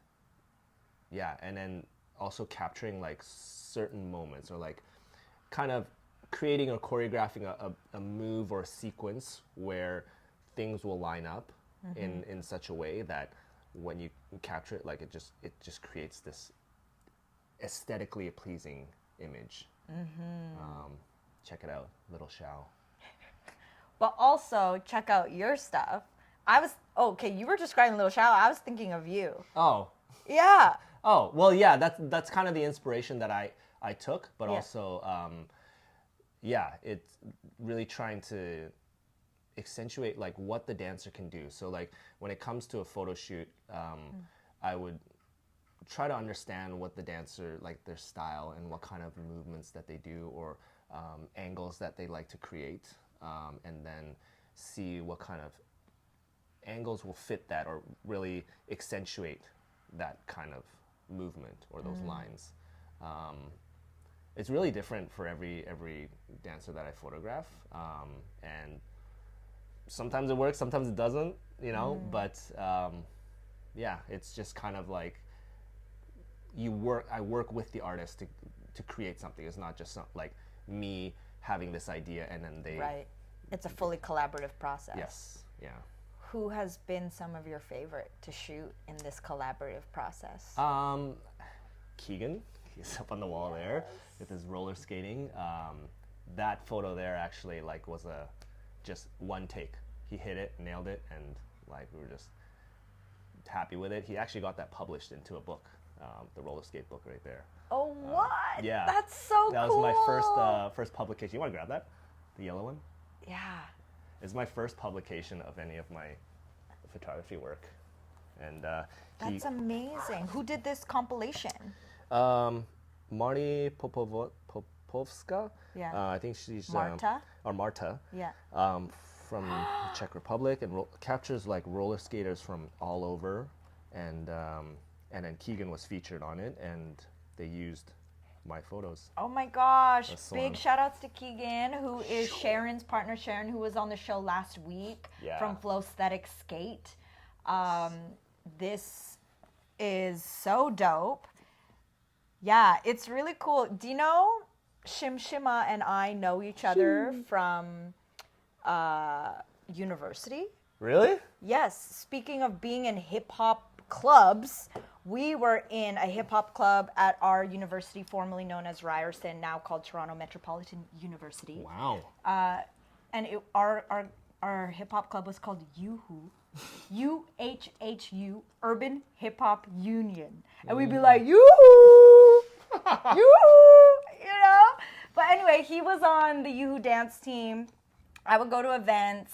then also capturing certain moments, or kind of creating or choreographing a move or a sequence where things will line up in such a way that when you capture it, it just creates this aesthetically pleasing image. Check it out, Little Shao. But also check out your stuff. You were describing Little Shao. I was thinking of you. Oh. Yeah. Oh, well, yeah, that's kind of the inspiration that I took, but also, it's really trying to accentuate like what the dancer can do. So like when it comes to a photo shoot, I would try to understand what the dancer, like their style and what kind of movements that they do, or angles that they like to create, and then see what kind of angles will fit that or really accentuate that kind of movement or those lines. It's really different for every dancer that I photograph, and sometimes it works, sometimes it doesn't, you know. But it's just kind of like I work with the artist to create something. It's not just like me having this idea and then they. Right. It's a fully collaborative process. Yes. Yeah. Who has been some of your favorite to shoot in this collaborative process? Keegan, he's up on the wall there with his roller skating. That photo there actually like was just one take. He hit it, nailed it, and like we were just happy with it. He actually got that published into a book, the roller skate book right there. Oh, what? Yeah. That's so cool. That was my first publication. You want to grab that? The yellow one? Yeah. It's my first publication of any of my photography work. And that's amazing. Who did this compilation? Marty Popovska. Yeah. I think she's Marta. Or Marta. Yeah. From the Czech Republic, and captures like roller skaters from all over, and then Keegan was featured on it, and they used my photos. Oh my gosh. That's Big shout outs to Keegan, who is Sharon's partner. Sharon, who was on the show last week from Flowsthetic Skate. This is so dope. Yeah, it's really cool. Do you know Shim Shima and I know each other from university? Really? Yes. Speaking of being in hip hop clubs, we were in a hip hop club at our university, formerly known as Ryerson, now called Toronto Metropolitan University. Wow. And our hip hop club was called UHU, UHHU, Urban Hip Hop Union, and we'd be like yoo-hoo, yoo-hoo, you know. But anyway, he was on the UHU dance team. I would go to events.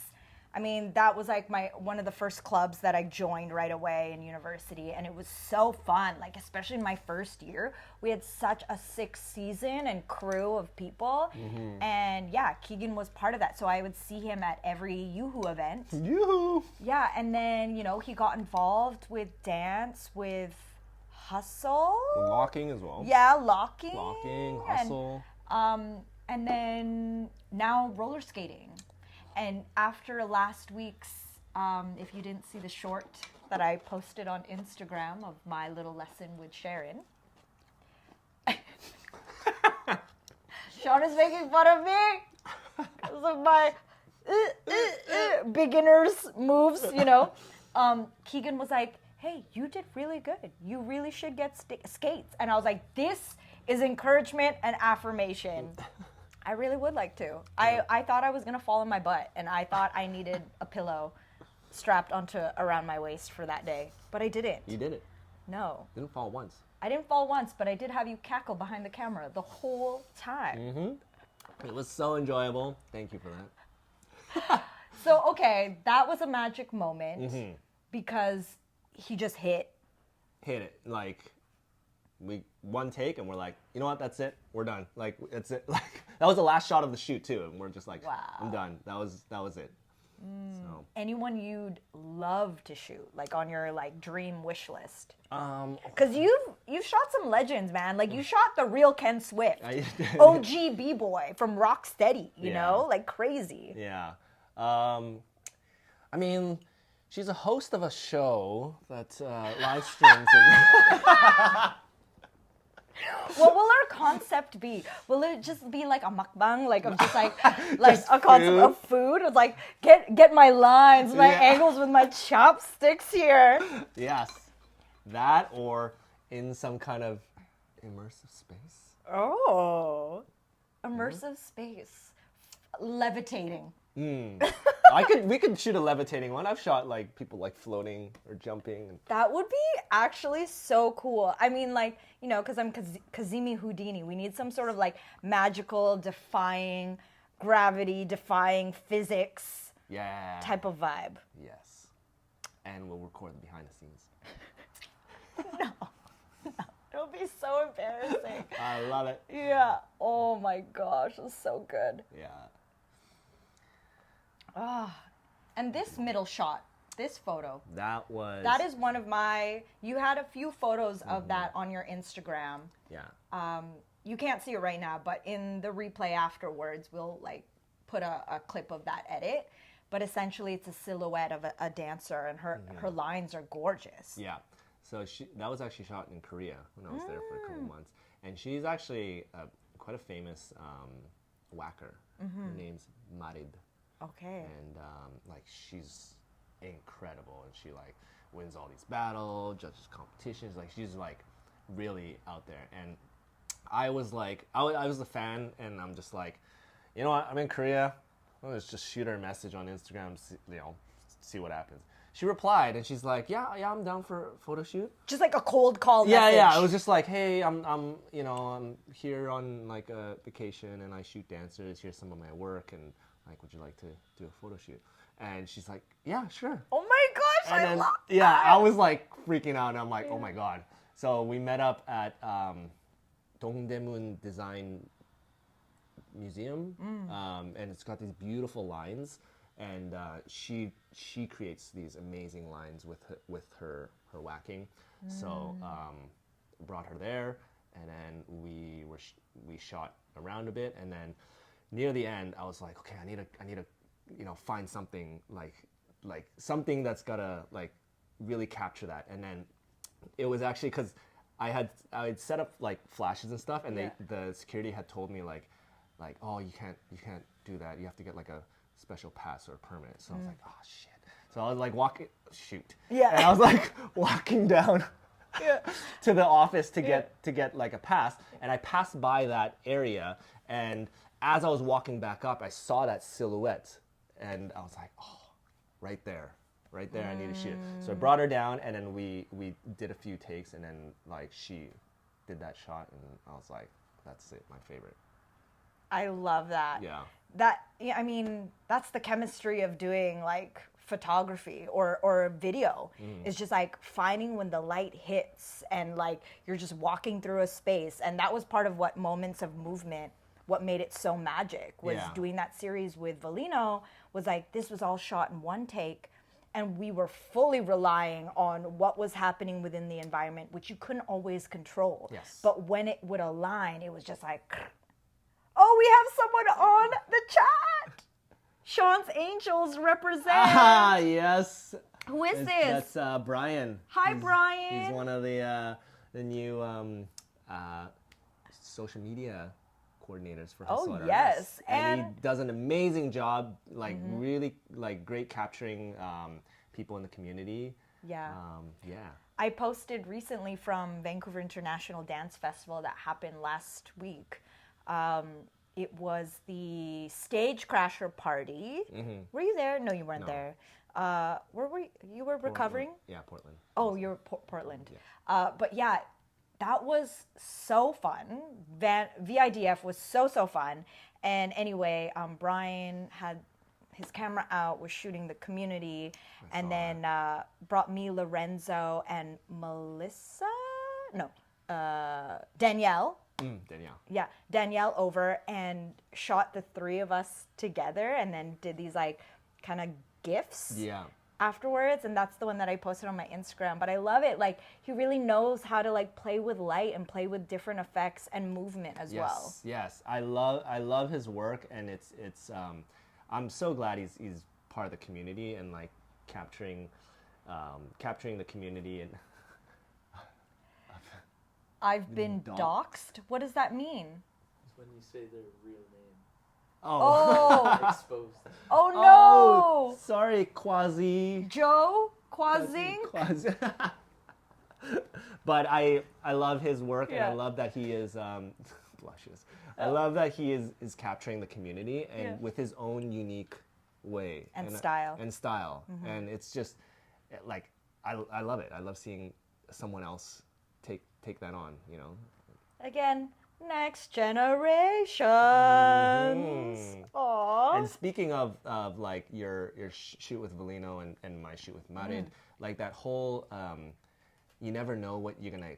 I mean, that was like one of the first clubs that I joined right away in university, and it was so fun. Like, especially my first year, we had such a sick season and crew of people, and yeah, Keegan was part of that. So I would see him at every YooHoo event. Yoo-hoo. Yeah, and then he got involved with dance, with hustle, locking as well. Yeah, locking, hustle, and then now roller skating. And after last week's, if you didn't see the short that I posted on Instagram of my little lesson with Sharon, Shawn is making fun of me because of my beginner's moves, Keegan was like, hey, you did really good. You really should get skates. And I was like, this is encouragement and affirmation. I really would like to. I thought I was going to fall on my butt, and I thought I needed a pillow strapped around my waist for that day. But I didn't. You did it. No. Didn't fall once. I didn't fall once, but I did have you cackle behind the camera the whole time. It was so enjoyable. Thank you for that. So, okay, that was a magic moment because he just hit it. Like, one take, and we're like, you know what, that's it, we're done. Like, that's it. Like, that was the last shot of the shoot too, and we're just like, wow, I'm done. That was it. So, anyone you'd love to shoot, like on your dream wish list? Because you've shot some legends, man. Like, you shot the real Ken Swift, OG B-boy from Rocksteady, you know, like crazy. Yeah. I mean, she's a host of a show that live streams. What will our concept be? Will it just be like a mukbang, like of just just a concept of food? It's like, get my lines, my angles with my chopsticks here. Yes, that, or in some kind of immersive space. Oh, immersive space, levitating. We could shoot a levitating one. I've shot like people like floating or jumping. That would be actually so cool. I mean, like, you know, because I'm Kazemi Houdini. We need some sort of like magical, defying gravity, defying physics type of vibe. Yes. And we'll record the behind the scenes. No. It'll be so embarrassing. I love it. Yeah. Oh my gosh, it's so good. Yeah. And this middle shot, this photo. That is one of my. You had a few photos of that on your Instagram. Yeah. You can't see it right now, but in the replay afterwards, we'll like put a clip of that edit. But essentially, it's a silhouette of a dancer, and her lines are gorgeous. Yeah. So that was actually shot in Korea when I was there for a couple months, and she's actually quite a famous whacker. Her name's Marid. Okay. And like she's incredible, and she like wins all these battles, judges competitions. Like she's like really out there. And I was like, I was a fan, and I'm just like, you know what? I'm in Korea. Let's just shoot her a message on Instagram, see what happens. She replied, and she's like, yeah, I'm down for a photo shoot. Just like a cold call message. Yeah. It was just like, hey, I'm here on like a vacation, and I shoot dancers. Here's some of my work, and like, would you like to do a photo shoot? And she's like, yeah, sure. Oh my gosh, and I then, love that. Yeah, I was like freaking out, and I'm like, oh my god. So we met up at Dongdaemun Design Museum, and it's got these beautiful lines, and she creates these amazing lines with her whacking. So brought her there, and then we shot around a bit, and then near the end I was like, okay, I need to find something like something that's gotta like really capture that. And then it was actually because I had set up like flashes and stuff, and the security had told me like, oh, you can't do that. You have to get like a special pass or a permit. So I was like, oh shit. So I was like and I was like walking down to the office to get like a pass, and I passed by that area, and as I was walking back up, I saw that silhouette, and I was like, oh, right there, I need to shoot it. So I brought her down, and then we did a few takes, and then like she did that shot, and I was like, that's it, my favorite. I love that. Yeah. I mean, that's the chemistry of doing like photography or video. It's just like finding when the light hits, and like you're just walking through a space. And that was part of what Moments of Movement, what made it so magic, was doing that series with Valino. Was like, this was all shot in one take, and we were fully relying on what was happening within the environment, which you couldn't always control. Yes. But when it would align, it was just like, oh, we have someone on the chat. Sean's Angels represent. Ah, yes. Who is this? That's Brian. Hi, Brian. He's one of the new social media coordinators for Hustle. Oh, yes. And he does an amazing job, like really like great capturing people in the community. Yeah. Yeah. I posted recently from Vancouver International Dance Festival that happened last week. It was the Stage Crasher party. Were you there? No, you weren't there. Where were you? You were recovering? Yeah, Portland. Oh, you were Portland. Yeah. But yeah, that was so fun. VIDF was so fun. And anyway, Brian had his camera out, was shooting the community, and then brought me, Lorenzo, and Danielle. Danielle. Yeah, Danielle over and shot the three of us together, and then did these like kind of GIFs afterwards, and that's the one that I posted on my Instagram. But I love it. Like, he really knows how to like play with light and play with different effects and movement as well. Yes, I love his work, and it's I'm so glad he's part of the community and like capturing the community. And I've been doxxed? What does that mean? It's when you say their real name. Oh. Expose them. Oh no! Oh, sorry, Quasi. Joe? Quasi? But I love his work, and I love that he is blushes. I love that he is capturing the community, and with his own unique way and style. And it's just like I love it. I love seeing someone else take that on, you know. Again, next generations. Aww. And speaking of like your shoot with Valino and my shoot with Marin, like that whole you never know what you're gonna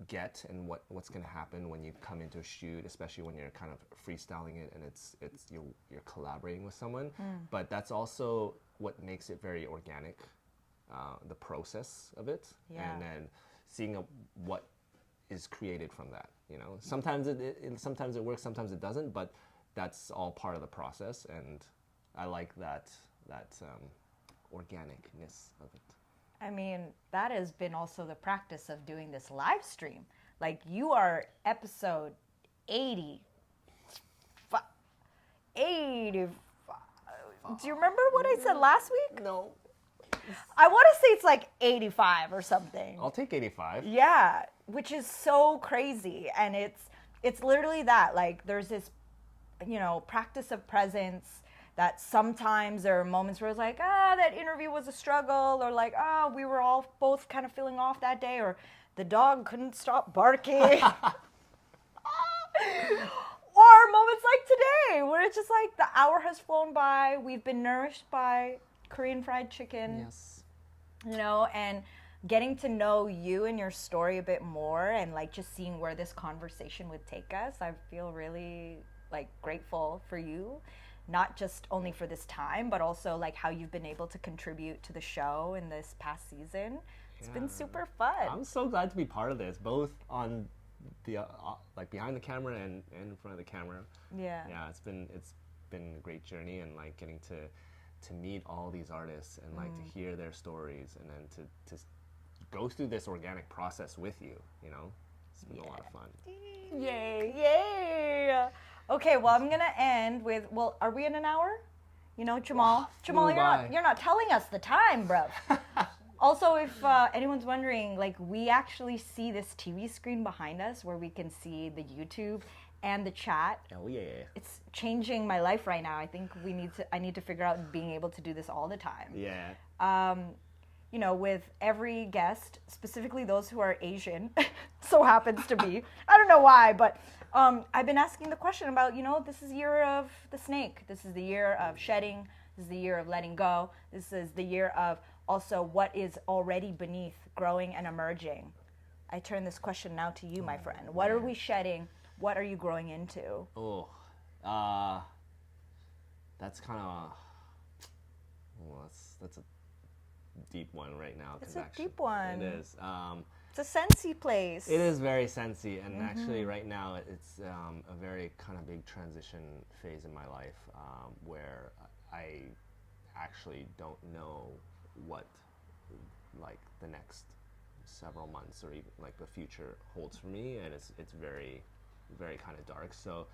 get and what's gonna happen when you come into a shoot, especially when you're kind of freestyling it and it's you're collaborating with someone. But that's also what makes it very organic, the process of it, and then seeing what is created from that. You know, sometimes sometimes it works, sometimes it doesn't, but that's all part of the process, and I like that organicness of it. I mean, that has been also the practice of doing this live stream. Like, you are episode 80. 85. Do you remember what I said last week? No. I want to say it's like 85 or something. I'll take 85. Yeah, which is so crazy. And it's literally that. Like, there's this, you know, practice of presence that sometimes there are moments where it's like, that interview was a struggle, or like, we were all both kind of feeling off that day, or the dog couldn't stop barking. Or moments like today, where it's just like the hour has flown by, we've been nourished by Korean fried chicken. Yes. You know, and getting to know you and your story a bit more, and like just seeing where this conversation would take us, I feel really like grateful for you, not just only for this time, but also like how you've been able to contribute to the show in this past season. It's been super fun. I'm so glad to be part of this, both on the like behind the camera and in front of the camera. Yeah. It's been a great journey, and like getting to meet all these artists and like to hear their stories, and then to go through this organic process with you, you know. It's been a lot of fun. Yay. Okay, well, I'm gonna end with, are we in an hour? You know, Jamal, you're not telling us the time, bro. Also, if anyone's wondering, like, we actually see this TV screen behind us where we can see the YouTube and the chat. Oh yeah. It's changing my life right now. I think I need to figure out being able to do this all the time. Yeah. You know, with every guest, specifically those who are Asian, so happens to be. I don't know why, but I've been asking the question about, you know, this is the year of the snake. This is the year of shedding. This is the year of letting go. This is the year of also what is already beneath, growing and emerging. I turn this question now to you, my friend. What are we shedding? What are you growing into? That's kind of that's a deep one right now. It's a deep one. It is. It's a sensey place. It is very sensey, and actually right now it's a very kind of big transition phase in my life, where I actually don't know what like the next several months or even like the future holds for me, and it's very, very kind of dark. So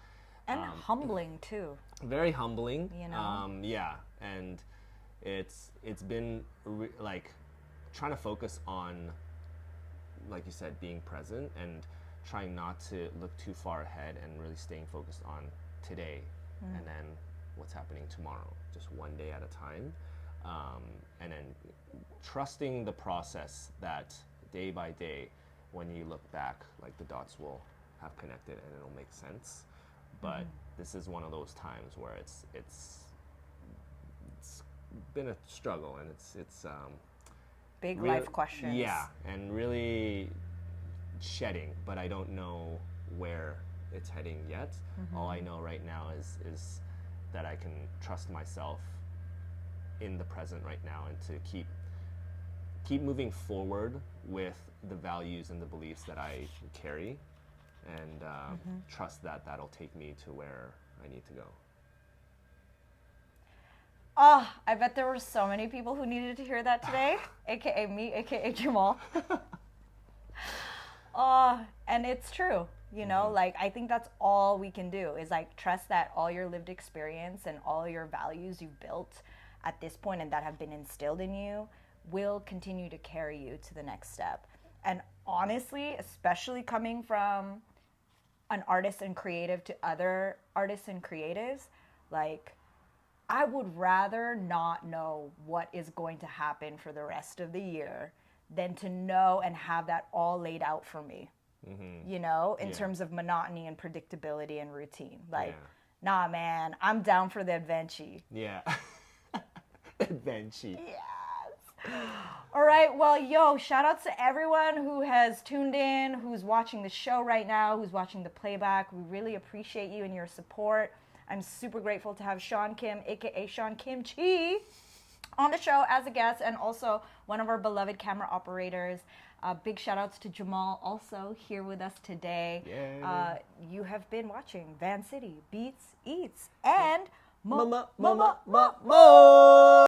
and humbling too. Very humbling. You know. And it's been like trying to focus on, like you said, being present and trying not to look too far ahead, and really staying focused on today and then what's happening tomorrow, just one day at a time, and then trusting the process that day by day, when you look back, like the dots will have connected and it'll make sense. But this is one of those times where it's been a struggle, and it's big life questions. Yeah, and really shedding, but I don't know where it's heading yet. All I know right now is that I can trust myself in the present right now, and to keep moving forward with the values and the beliefs that I carry, and trust that that'll take me to where I need to go. Oh, I bet there were so many people who needed to hear that today, aka me, aka Jamal. And it's true, you know, like I think that's all we can do is like trust that all your lived experience and all your values you've built at this point and that have been instilled in you will continue to carry you to the next step. And honestly, especially coming from an artist and creative to other artists and creatives, like I would rather not know what is going to happen for the rest of the year than to know and have that all laid out for me. You know, in terms of monotony and predictability and routine. Like, nah, man, I'm down for the adventure. Yeah. Adventure. Yes. All right. Well, yo, shout out to everyone who has tuned in, who's watching the show right now, who's watching the playback. We really appreciate you and your support. I'm super grateful to have Shawn Kim, aka Shawn Kimchi, on the show as a guest, and also one of our beloved camera operators. Big shout outs to Jamal, also here with us today. You have been watching Vancity Beats, Eats, and Mo.